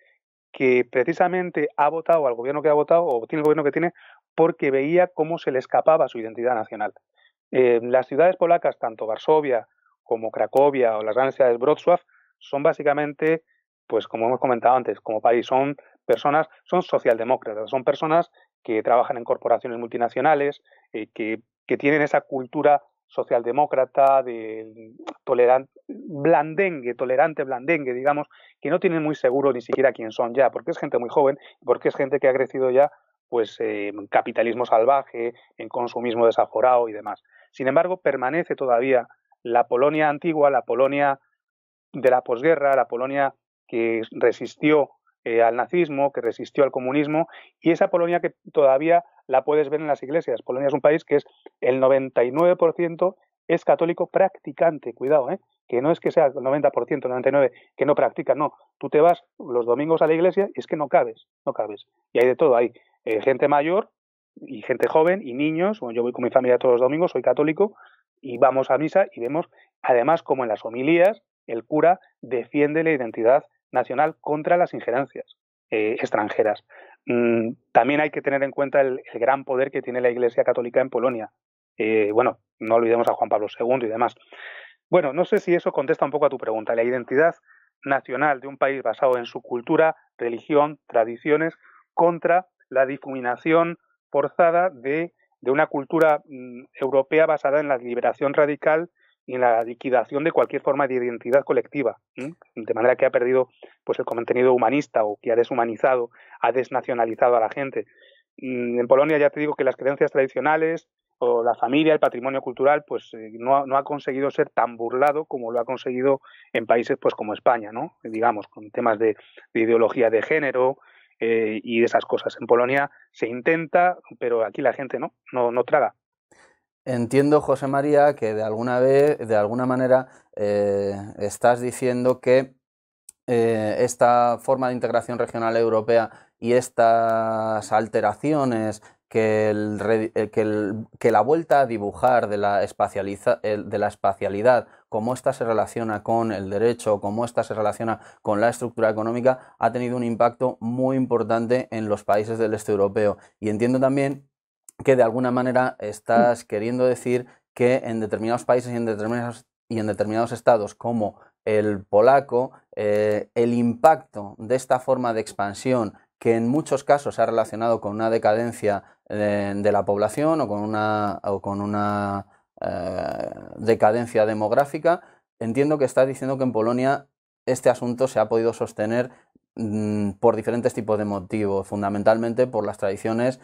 que precisamente ha votado al gobierno que ha votado, o tiene el gobierno que tiene, porque veía cómo se le escapaba su identidad nacional. Las ciudades polacas, tanto Varsovia como Cracovia o las grandes ciudades Wrocław, son básicamente, pues como hemos comentado antes, como país, son socialdemócratas, son personas que trabajan en corporaciones multinacionales, que tienen esa cultura socialdemócrata, de tolerante blandengue, digamos, que no tienen muy seguro ni siquiera quién son ya, porque es gente muy joven, porque es gente que ha crecido ya pues en capitalismo salvaje, en consumismo desaforado y demás. Sin embargo, permanece todavía la Polonia antigua, la Polonia de la posguerra, la Polonia que resistió al nazismo, que resistió al comunismo, y esa Polonia que todavía la puedes ver en las iglesias. Polonia es un país que es el 99% es católico practicante, cuidado, que no es que sea el 90%, 99% que no practica, no. Tú te vas los domingos a la iglesia y es que no cabes. Y hay de todo, hay gente mayor y gente joven y niños. Bueno, yo voy con mi familia todos los domingos, soy católico, y vamos a misa y vemos, además, como en las homilías, el cura defiende la identidad nacional contra las injerencias extranjeras. También hay que tener en cuenta el gran poder que tiene la Iglesia Católica en Polonia. Bueno, no olvidemos a Juan Pablo II y demás. Bueno, no sé si eso contesta un poco a tu pregunta. La identidad nacional de un país basado en su cultura, religión, tradiciones, contra la difuminación forzada de una cultura europea basada en la liberación radical y en la liquidación de cualquier forma de identidad colectiva, de manera que ha perdido pues el contenido humanista o que ha deshumanizado, ha desnacionalizado a la gente. En Polonia ya te digo que las creencias tradicionales o la familia, el patrimonio cultural, pues no ha conseguido ser tan burlado como lo ha conseguido en países pues como España, ¿no? Digamos, con temas de ideología de género y de esas cosas. En Polonia se intenta, pero aquí la gente no traga. Entiendo, José María, que de alguna manera estás diciendo que esta forma de integración regional europea y estas alteraciones que la vuelta a dibujar de la espacialidad, cómo ésta se relaciona con el derecho, cómo ésta se relaciona con la estructura económica, ha tenido un impacto muy importante en los países del este europeo. Y entiendo también que de alguna manera estás queriendo decir que en determinados países y en determinados estados como el polaco, el impacto de esta forma de expansión, que en muchos casos se ha relacionado con una decadencia de la población o con una decadencia demográfica, entiendo que estás diciendo que en Polonia este asunto se ha podido sostener por diferentes tipos de motivos, fundamentalmente por las tradiciones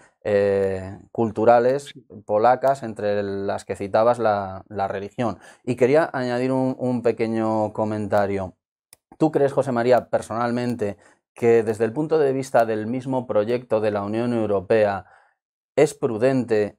culturales polacas, entre las que citabas la religión. Y quería añadir un pequeño comentario. ¿Tú crees, José María, personalmente, que desde el punto de vista del mismo proyecto de la Unión Europea es prudente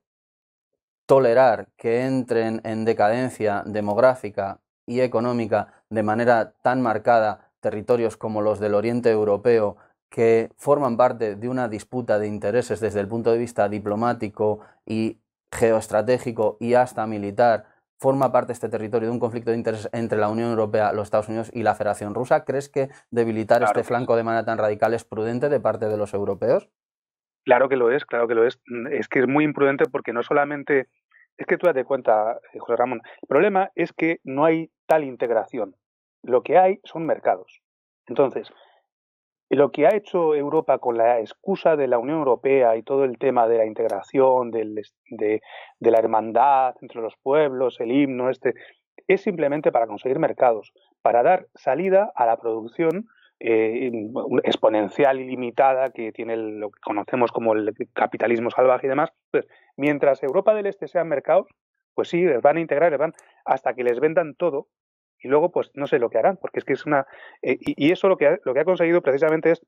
tolerar que entren en decadencia demográfica y económica de manera tan marcada territorios como los del Oriente Europeo, que forman parte de una disputa de intereses desde el punto de vista diplomático y geoestratégico y hasta militar? ¿Forma parte este territorio de un conflicto de intereses entre la Unión Europea, los Estados Unidos y la Federación Rusa? ¿Crees que debilitar este flanco de manera tan radical es prudente de parte de los europeos? Claro que lo es, claro que lo es. Es que es muy imprudente porque no solamente... Es que tú date cuenta, José Ramón, el problema es que no hay tal integración. Lo que hay son mercados. Entonces, lo que ha hecho Europa con la excusa de la Unión Europea y todo el tema de la integración, de la hermandad entre los pueblos, el himno, es simplemente para conseguir mercados, para dar salida a la producción exponencial y limitada que tiene lo que conocemos como el capitalismo salvaje y demás. Entonces, mientras Europa del Este sean mercados, pues sí, les van a integrar, les van hasta que les vendan todo y luego pues no sé lo que harán, porque es que es una... y eso lo que ha conseguido precisamente es,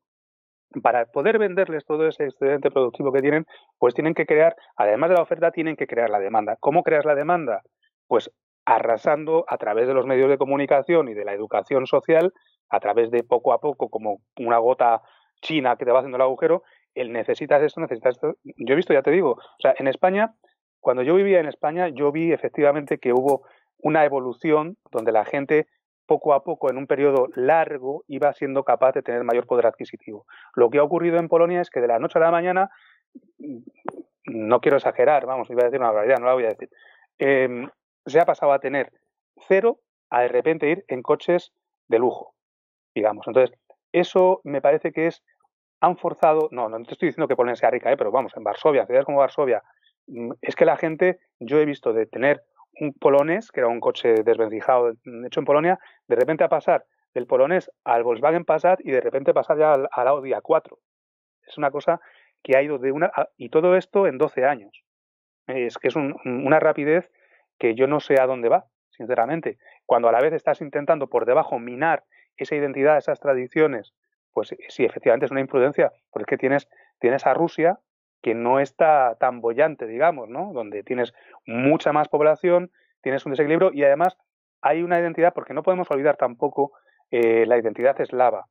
para poder venderles todo ese excedente productivo que tienen, pues tienen que crear, además de la oferta, tienen que crear la demanda. ¿Cómo creas la demanda? Pues arrasando a través de los medios de comunicación y de la educación social, a través de poco a poco, como una gota china que te va haciendo el agujero, el necesitas esto, necesitas esto. Yo he visto, ya te digo, o sea, en España, cuando yo vivía en España, yo vi efectivamente que hubo una evolución donde la gente poco a poco, en un periodo largo, iba siendo capaz de tener mayor poder adquisitivo. Lo que ha ocurrido en Polonia es que de la noche a la mañana, no quiero exagerar, vamos, iba a decir una barbaridad, no la voy a decir, se ha pasado a tener 0 a de repente ir en coches de lujo, digamos. Entonces, eso me parece que han forzado, no te estoy diciendo que Polonia sea rica, pero vamos, en Varsovia, ciudades como Varsovia, es que la gente, yo he visto de tener un polonés, que era un coche desvencijado hecho en Polonia, de repente a pasar del polonés al Volkswagen Passat y de repente pasar ya al Audi A4. Es una cosa que ha ido y todo esto en 12 años. Es que es una rapidez que yo no sé a dónde va, sinceramente. Cuando a la vez estás intentando por debajo minar esa identidad, esas tradiciones, pues sí, efectivamente es una imprudencia, porque es que tienes a Rusia, que no está tan boyante, digamos, ¿no? Donde tienes mucha más población, tienes un desequilibrio y además hay una identidad, porque no podemos olvidar tampoco la identidad eslava.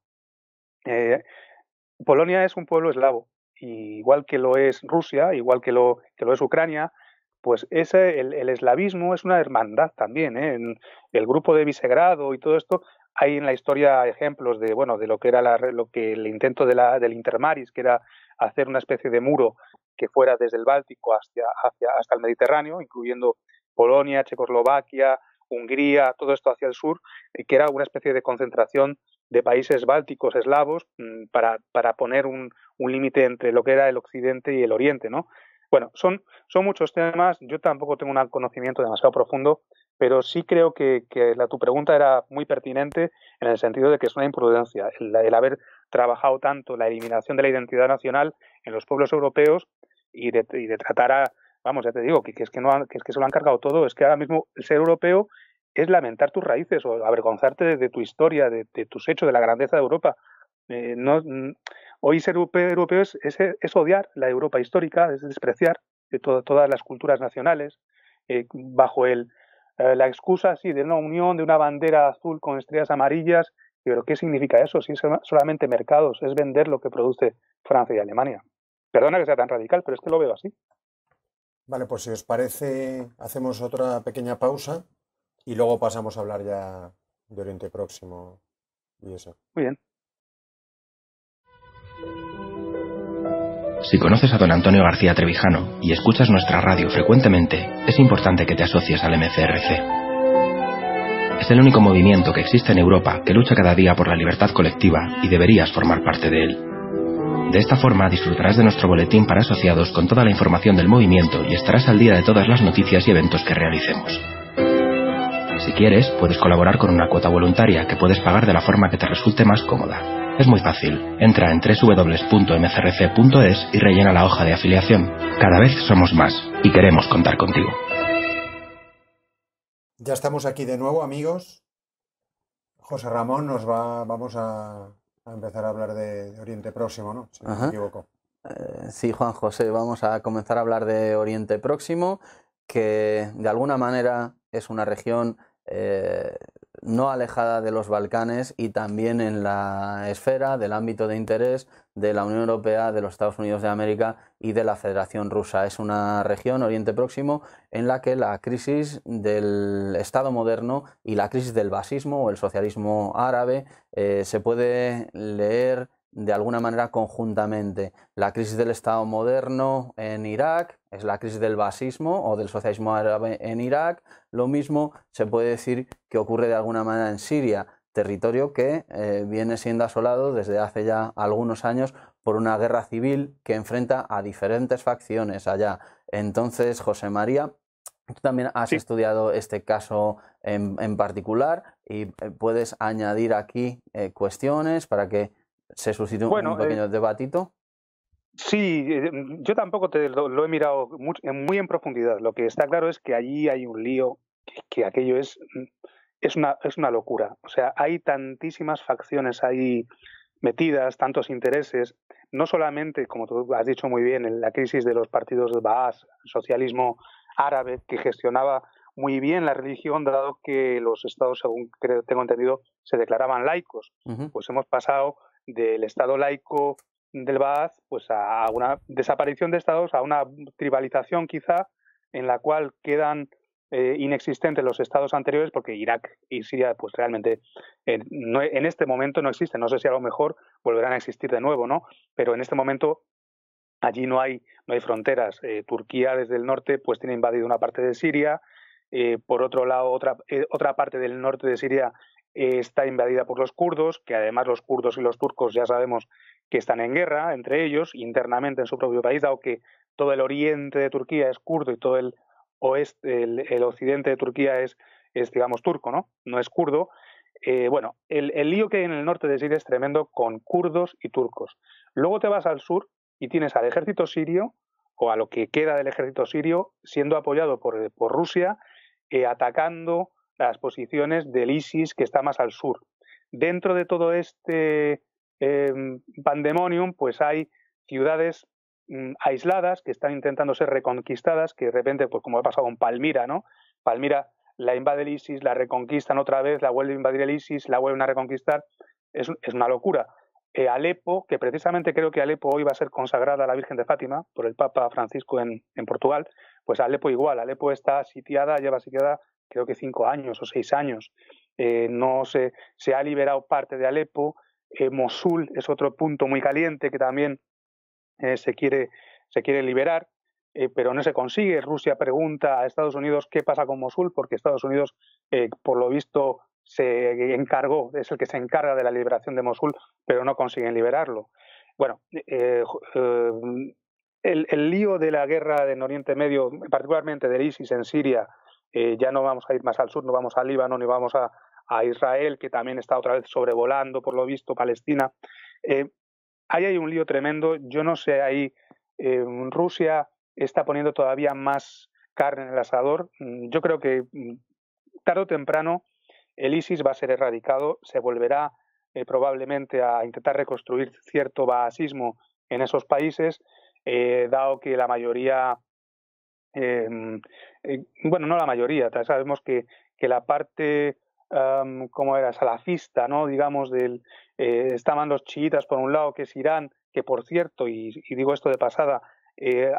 Polonia es un pueblo eslavo, igual que lo es Rusia, igual que lo es Ucrania, pues el eslavismo es una hermandad también, ¿eh? El grupo de Visegrado y todo esto hay en la historia ejemplos de, bueno, de lo que era el intento del Intermaris, que era hacer una especie de muro que fuera desde el Báltico hasta el Mediterráneo, incluyendo Polonia, Checoslovaquia, Hungría, todo esto hacia el sur, que era una especie de concentración de países bálticos eslavos para poner un límite entre lo que era el occidente y el oriente, ¿no? Bueno, son muchos temas. Yo tampoco tengo un conocimiento demasiado profundo, pero sí creo que tu pregunta era muy pertinente en el sentido de que es una imprudencia el haber trabajado tanto la eliminación de la identidad nacional en los pueblos europeos y de tratar a, vamos, ya te digo, que es que se lo han cargado todo. Es que ahora mismo el ser europeo es lamentar tus raíces o avergonzarte de tu historia, de tus hechos, de la grandeza de Europa. Hoy ser europeo es odiar la Europa histórica, es despreciar todas las culturas nacionales, bajo la excusa sí, de una unión, de una bandera azul con estrellas amarillas. Pero ¿qué significa eso? Si es solamente mercados, es vender lo que produce Francia y Alemania. Perdona que sea tan radical, pero es que lo veo así. Vale, pues si os parece, hacemos otra pequeña pausa y luego pasamos a hablar ya de Oriente Próximo y eso. Muy bien. Si conoces a don Antonio García Trevijano y escuchas nuestra radio frecuentemente, es importante que te asocies al MCRC. Es el único movimiento que existe en Europa que lucha cada día por la libertad colectiva y deberías formar parte de él. De esta forma disfrutarás de nuestro boletín para asociados con toda la información del movimiento y estarás al día de todas las noticias y eventos que realicemos. Si quieres, puedes colaborar con una cuota voluntaria que puedes pagar de la forma que te resulte más cómoda. Es muy fácil. Entra en www.mcrc.es y rellena la hoja de afiliación. Cada vez somos más y queremos contar contigo. Ya estamos aquí de nuevo, amigos. José Ramón, vamos a empezar a hablar de Oriente Próximo, ¿no? Si no me equivoco. Sí, Juan José, vamos a comenzar a hablar de Oriente Próximo, que de alguna manera es una región no alejada de los Balcanes y también en la esfera del ámbito de interés de la Unión Europea, de los Estados Unidos de América y de la Federación Rusa. Es una región, Oriente Próximo, en la que la crisis del Estado moderno y la crisis del basismo o el socialismo árabe se puede leer de alguna manera conjuntamente. La crisis del Estado moderno en Irak es la crisis del basismo o del socialismo árabe en Irak. Lo mismo se puede decir que ocurre de alguna manera en Siria, territorio que viene siendo asolado desde hace ya algunos años por una guerra civil que enfrenta a diferentes facciones allá. Entonces, José María, tú también has estudiado este caso en particular y puedes añadir aquí cuestiones para que se suscite un pequeño debatito. Sí, yo tampoco lo he mirado muy en profundidad. Lo que está claro es que allí hay un lío, que aquello es una locura. O sea, hay tantísimas facciones ahí metidas, tantos intereses, no solamente, como tú has dicho muy bien, en la crisis de los partidos de Baas, el socialismo árabe, que gestionaba muy bien la religión, dado que los estados, según tengo entendido, se declaraban laicos. Pues hemos pasado del estado laico del Baath pues a una desaparición de estados, a una tribalización quizá, en la cual quedan inexistentes los estados anteriores, porque Irak y Siria pues realmente en este momento no existen. No sé si a lo mejor volverán a existir de nuevo, ¿no? Pero en este momento allí no hay fronteras. Turquía desde el norte pues tiene invadido una parte de Siria. Por otro lado, otra parte del norte de Siria está invadida por los kurdos, que además los kurdos y los turcos ya sabemos que están en guerra entre ellos, internamente en su propio país, dado que todo el oriente de Turquía es kurdo y todo el oeste, el occidente de Turquía es digamos turco, no es kurdo. Bueno, el lío que hay en el norte de Siria es tremendo con kurdos y turcos. Luego te vas al sur y tienes al ejército sirio, o a lo que queda del ejército sirio, siendo apoyado por Rusia, atacando las posiciones del ISIS que está más al sur. Dentro de todo este pandemonium, pues hay ciudades aisladas que están intentando ser reconquistadas, que de repente, pues como ha pasado con Palmira, ¿no? Palmira la invade el ISIS, la reconquistan otra vez, la vuelve a invadir el ISIS, la vuelven a reconquistar. Es una locura. Alepo, que precisamente creo que Alepo hoy va a ser consagrada a la Virgen de Fátima por el Papa Francisco en Portugal, pues Alepo igual. Alepo está sitiada, lleva sitiada creo que 5 años o 6 años. no se ha liberado parte de Alepo. Mosul es otro punto muy caliente que también se quiere liberar, pero no se consigue. Rusia pregunta a Estados Unidos qué pasa con Mosul, porque Estados Unidos, por lo visto, es el que se encarga de la liberación de Mosul, pero no consiguen liberarlo. Bueno, el lío de la guerra en Oriente Medio, particularmente del ISIS en Siria, ya no vamos a ir más al sur, no vamos a Líbano ni vamos a Israel, que también está otra vez sobrevolando, por lo visto, Palestina. Ahí hay un lío tremendo. Yo no sé, ahí Rusia está poniendo todavía más carne en el asador. Yo creo que tarde o temprano el ISIS va a ser erradicado, se volverá probablemente a intentar reconstruir cierto baasismo en esos países, dado que la mayoría, bueno, no la mayoría, sabemos que la parte, ¿cómo era?, salafista, ¿no?, digamos, estaban los chiitas por un lado, que es Irán, que por cierto, y digo esto de pasada,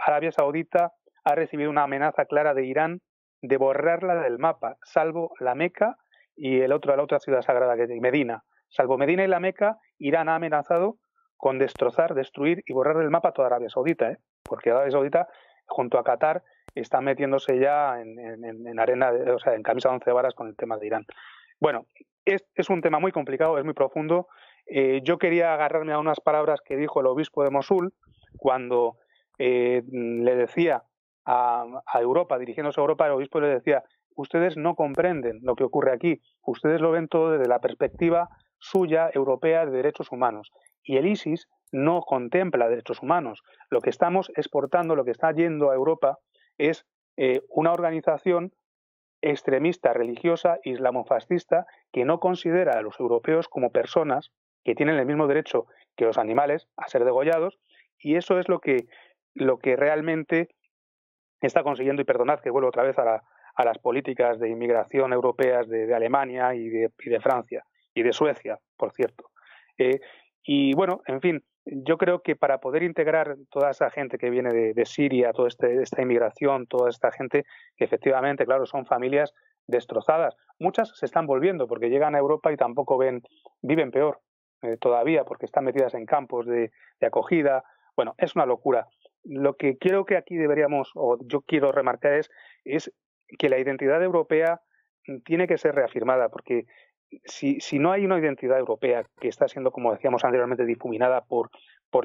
Arabia Saudita ha recibido una amenaza clara de Irán de borrarla del mapa, salvo la Meca y la otra ciudad sagrada, que es Medina. Salvo Medina y la Meca, Irán ha amenazado con destrozar, destruir y borrar del mapa toda Arabia Saudita, porque Arabia Saudita, junto a Qatar, está metiéndose ya en arena, o sea, en camisa de 11 varas con el tema de Irán. Bueno, es un tema muy complicado, es muy profundo. Yo quería agarrarme a unas palabras que dijo el obispo de Mosul cuando le decía a Europa, dirigiéndose a Europa, el obispo le decía: ustedes no comprenden lo que ocurre aquí, ustedes lo ven todo desde la perspectiva suya, europea, de derechos humanos. Y el ISIS no contempla derechos humanos. Lo que estamos exportando, lo que está yendo a Europa, es una organización extremista, religiosa, islamofascista, que no considera a los europeos como personas que tienen el mismo derecho que los animales a ser degollados, y eso es lo que realmente está consiguiendo. Y perdonad que vuelvo otra vez a las políticas de inmigración europeas de Alemania y de Francia y de Suecia, por cierto. Y bueno, en fin, yo creo que para poder integrar toda esa gente que viene de Siria, toda esta inmigración, toda esta gente que efectivamente, claro, son familias destrozadas. Muchas se están volviendo porque llegan a Europa y tampoco viven peor todavía, porque están metidas en campos de acogida. Bueno, es una locura. Lo que creo que aquí deberíamos, o yo quiero remarcar, es que la identidad europea tiene que ser reafirmada, porque si no hay una identidad europea que está siendo, como decíamos anteriormente, difuminada por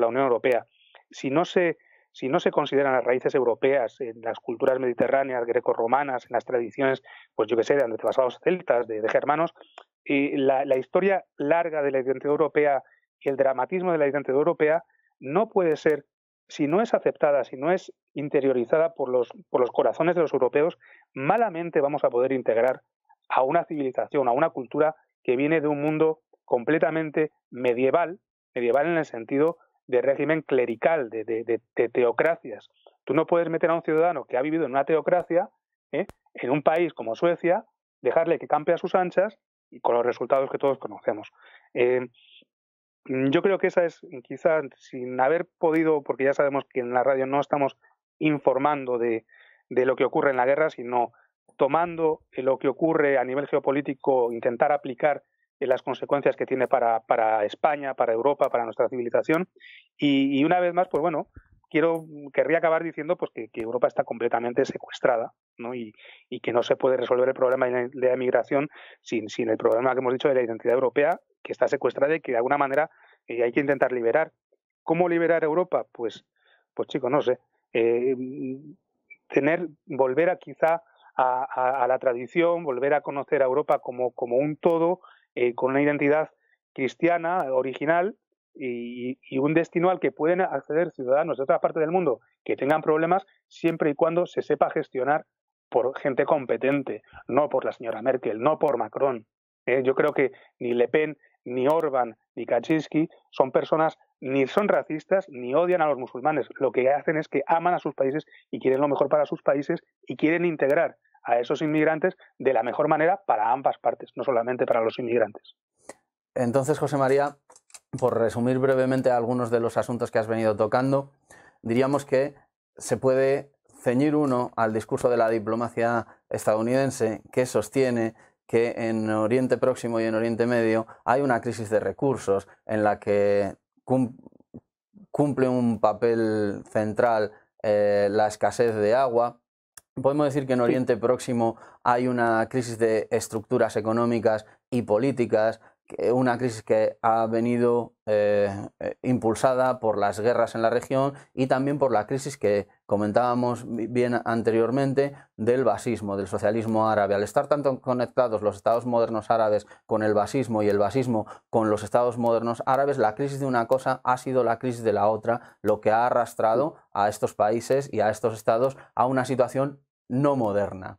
la Unión Europea, si no se consideran las raíces europeas en las culturas mediterráneas, grecorromanas, en las tradiciones, pues yo que sé, de antepasados celtas, de germanos, la historia larga de la identidad europea y el dramatismo de la identidad europea no puede ser, si no es aceptada, si no es interiorizada por los corazones de los europeos, malamente vamos a poder integrar a una civilización, a una cultura que viene de un mundo completamente medieval en el sentido de régimen clerical, de teocracias. Tú no puedes meter a un ciudadano que ha vivido en una teocracia, en un país como Suecia, dejarle que campe a sus anchas y con los resultados que todos conocemos. Yo creo que esa es, quizás, sin haber podido, porque ya sabemos que en la radio no estamos informando de lo que ocurre en la guerra, sino tomando lo que ocurre a nivel geopolítico, intentar aplicar las consecuencias que tiene para España, para Europa, para nuestra civilización. Y una vez más, pues bueno, querría acabar diciendo pues que Europa está completamente secuestrada, ¿no? Y que no se puede resolver el problema de la migración sin el problema que hemos dicho de la identidad europea, que está secuestrada y que de alguna manera hay que intentar liberar. ¿Cómo liberar Europa? Pues chicos, no sé. Volver a quizá a la tradición, volver a conocer a Europa como un todo, con una identidad cristiana original y un destino al que pueden acceder ciudadanos de otra parte del mundo que tengan problemas, siempre y cuando se sepa gestionar por gente competente, no por la señora Merkel, no por Macron. Yo creo que ni Le Pen, ni Orbán, ni Kaczynski son personas, ni son racistas, ni odian a los musulmanes. Lo que hacen es que aman a sus países y quieren lo mejor para sus países y quieren integrar a esos inmigrantes de la mejor manera para ambas partes, no solamente para los inmigrantes. Entonces, José María, por resumir brevemente algunos de los asuntos que has venido tocando, diríamos que se puede ceñir uno al discurso de la diplomacia estadounidense, que sostiene que en Oriente Próximo y en Oriente Medio hay una crisis de recursos en la que cumple un papel central la escasez de agua. Podemos decir que en Oriente Próximo hay una crisis de estructuras económicas y políticas, una crisis que ha venido impulsada por las guerras en la región y también por la crisis que comentábamos bien anteriormente del basismo, del socialismo árabe. Al estar tanto conectados los estados modernos árabes con el basismo y el basismo con los estados modernos árabes, la crisis de una cosa ha sido la crisis de la otra, lo que ha arrastrado a estos países y a estos estados a una situación no moderna.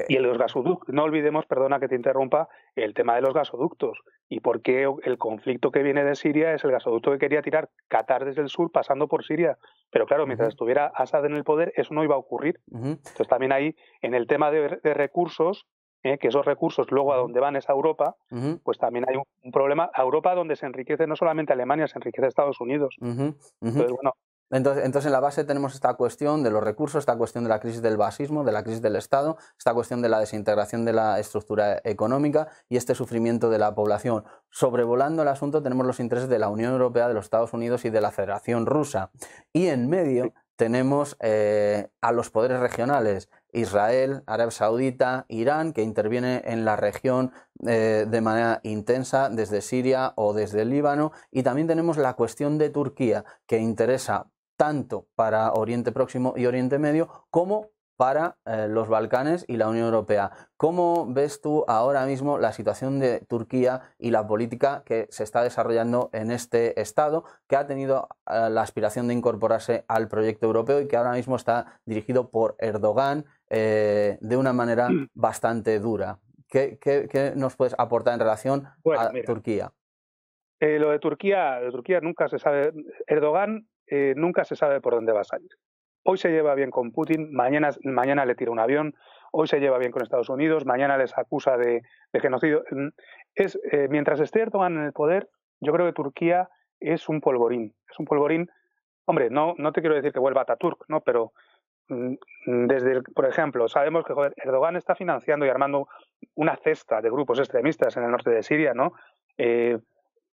Y los gasoductos, no olvidemos, perdona que te interrumpa, el tema de los gasoductos y por qué el conflicto que viene de Siria es el gasoducto que quería tirar Qatar desde el sur pasando por Siria. Pero claro, mientras estuviera Assad en el poder, eso no iba a ocurrir. Entonces también ahí, en el tema de recursos, que esos recursos luego a donde van es a Europa, pues también hay un problema. A Europa donde se enriquece no solamente Alemania, se enriquece Estados Unidos. Entonces, bueno, entonces en la base tenemos esta cuestión de los recursos, esta cuestión de la crisis del basismo, de la crisis del Estado, esta cuestión de la desintegración de la estructura económica y este sufrimiento de la población. Sobrevolando el asunto tenemos los intereses de la Unión Europea, de los Estados Unidos y de la Federación Rusa. Y en medio tenemos a los poderes regionales, Israel, Arabia Saudita, Irán, que interviene en la región de manera intensa desde Siria o desde el Líbano, y también tenemos la cuestión de Turquía, que interesa tanto para Oriente Próximo y Oriente Medio como para los Balcanes y la Unión Europea. ¿Cómo ves tú ahora mismo la situación de Turquía y la política que se está desarrollando en este Estado, que ha tenido la aspiración de incorporarse al proyecto europeo y que ahora mismo está dirigido por Erdogan de una manera bastante dura? ¿Qué nos puedes aportar en relación a Turquía? Lo de Turquía nunca se sabe. Erdogan nunca se sabe por dónde va a salir. Hoy se lleva bien con Putin, mañana le tira un avión, hoy se lleva bien con Estados Unidos, mañana les acusa de genocidio. Mientras esté Erdogan en el poder, yo creo que Turquía es un polvorín. Es un polvorín. Hombre, no te quiero decir que vuelva a Ataturk, ¿no? Pero por ejemplo, sabemos que Erdogan está financiando y armando una cesta de grupos extremistas en el norte de Siria, ¿no?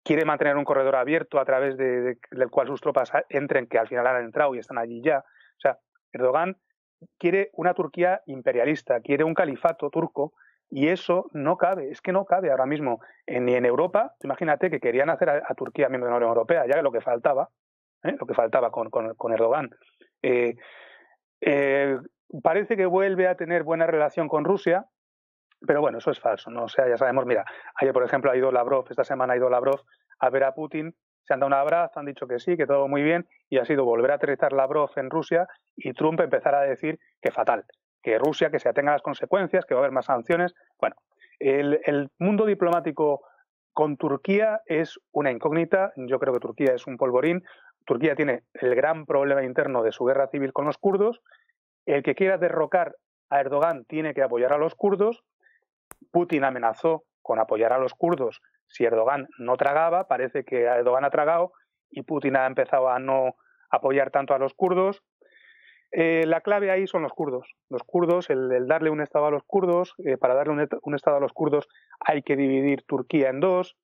Quiere mantener un corredor abierto a través del cual sus tropas entren, que al final han entrado y están allí ya. O sea, Erdogan quiere una Turquía imperialista, quiere un califato turco, y eso no cabe, es que no cabe ahora mismo ni en Europa. Imagínate que querían hacer a Turquía miembro de la Unión Europea, ya que lo que faltaba con Erdogan. Parece que vuelve a tener buena relación con Rusia, pero bueno, eso es falso, ¿no? O sea, ya sabemos, mira, ayer por ejemplo esta semana ha ido Lavrov a ver a Putin, se han dado un abrazo, han dicho que sí, que todo muy bien, y ha sido volver a aterrizar Lavrov en Rusia y Trump empezar a decir que fatal, que Rusia, que se atenga a las consecuencias, que va a haber más sanciones. Bueno, el mundo diplomático con Turquía es una incógnita. Yo creo que Turquía es un polvorín. Turquía tiene el gran problema interno de su guerra civil con los kurdos. El que quiera derrocar a Erdogan tiene que apoyar a los kurdos. Putin amenazó con apoyar a los kurdos si Erdogan no tragaba. Parece que Erdogan ha tragado y Putin ha empezado a no apoyar tanto a los kurdos. La clave ahí son los kurdos. Los kurdos, el darle un estado a los kurdos, para darle un estado a los kurdos hay que dividir Turquía en dos.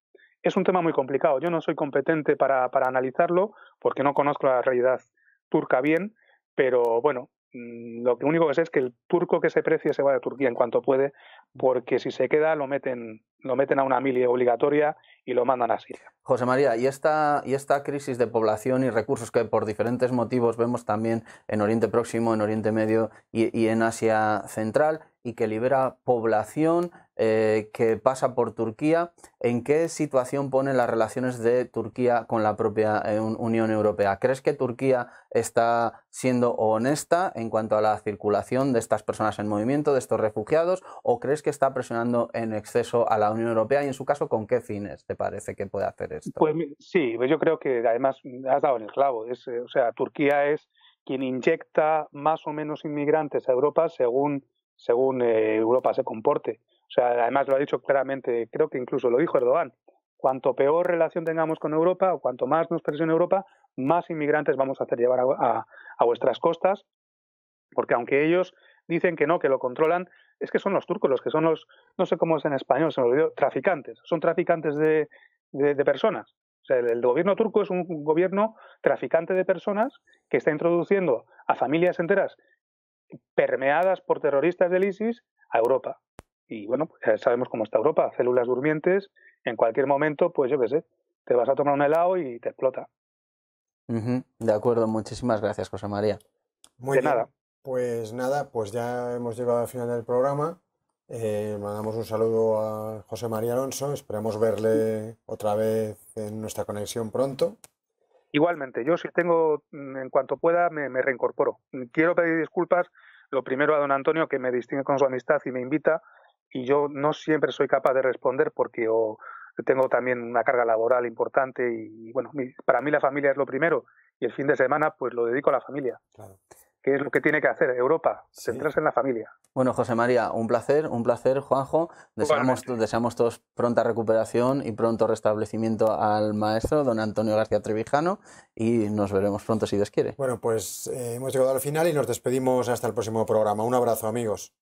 Es un tema muy complicado. Yo no soy competente para analizarlo porque no conozco la realidad turca bien, pero bueno, lo único que sé es que el turco que se precie se va de Turquía en cuanto puede, porque si se queda lo meten a una mili obligatoria y lo mandan a Siria. José María, y esta crisis de población y recursos que por diferentes motivos vemos también en Oriente Próximo, en Oriente Medio y en Asia Central, y que libera población que pasa por Turquía, ¿en qué situación pone las relaciones de Turquía con la propia Unión Europea? ¿Crees que Turquía está siendo honesta en cuanto a la circulación de estas personas en movimiento, de estos refugiados, o crees que está presionando en exceso a la Unión Europea y, en su caso, con qué fines te parece que puede hacer esto? Pues sí, yo creo que además has dado en el clavo. O sea, Turquía es quien inyecta más o menos inmigrantes a Europa según Europa se comporte. O sea, además lo ha dicho claramente, creo que incluso lo dijo Erdogan. Cuanto peor relación tengamos con Europa o cuanto más nos presione Europa, más inmigrantes vamos a hacer llevar a vuestras costas, porque aunque ellos dicen que no, que lo controlan, es que son los turcos, los que son los, no sé cómo es en español, se me olvidó, traficantes, son traficantes de personas. O sea, el gobierno turco es un gobierno traficante de personas que está introduciendo a familias enteras permeadas por terroristas del ISIS a Europa. Y bueno, pues ya sabemos cómo está Europa, células durmientes, en cualquier momento, pues yo qué sé, te vas a tomar un helado y te explota. De acuerdo, muchísimas gracias, José María. Muy De bien, nada. pues nada, pues ya hemos llegado al final del programa. Mandamos un saludo a José María Alonso, esperamos verle otra vez en nuestra conexión pronto. Igualmente, yo si tengo, en cuanto pueda, me reincorporo. Quiero pedir disculpas, lo primero a don Antonio, que me distingue con su amistad y me invita, y yo no siempre soy capaz de responder porque tengo también una carga laboral importante y bueno, para mí la familia es lo primero y el fin de semana pues lo dedico a la familia. Claro. ¿Qué es lo que tiene que hacer Europa? Sí. Centrarse en la familia. Bueno, José María, un placer, Juanjo. Deseamos todos pronta recuperación y pronto restablecimiento al maestro, don Antonio García Trevijano, y nos veremos pronto si Dios quiere. Bueno, pues hemos llegado al final y nos despedimos hasta el próximo programa. Un abrazo, amigos.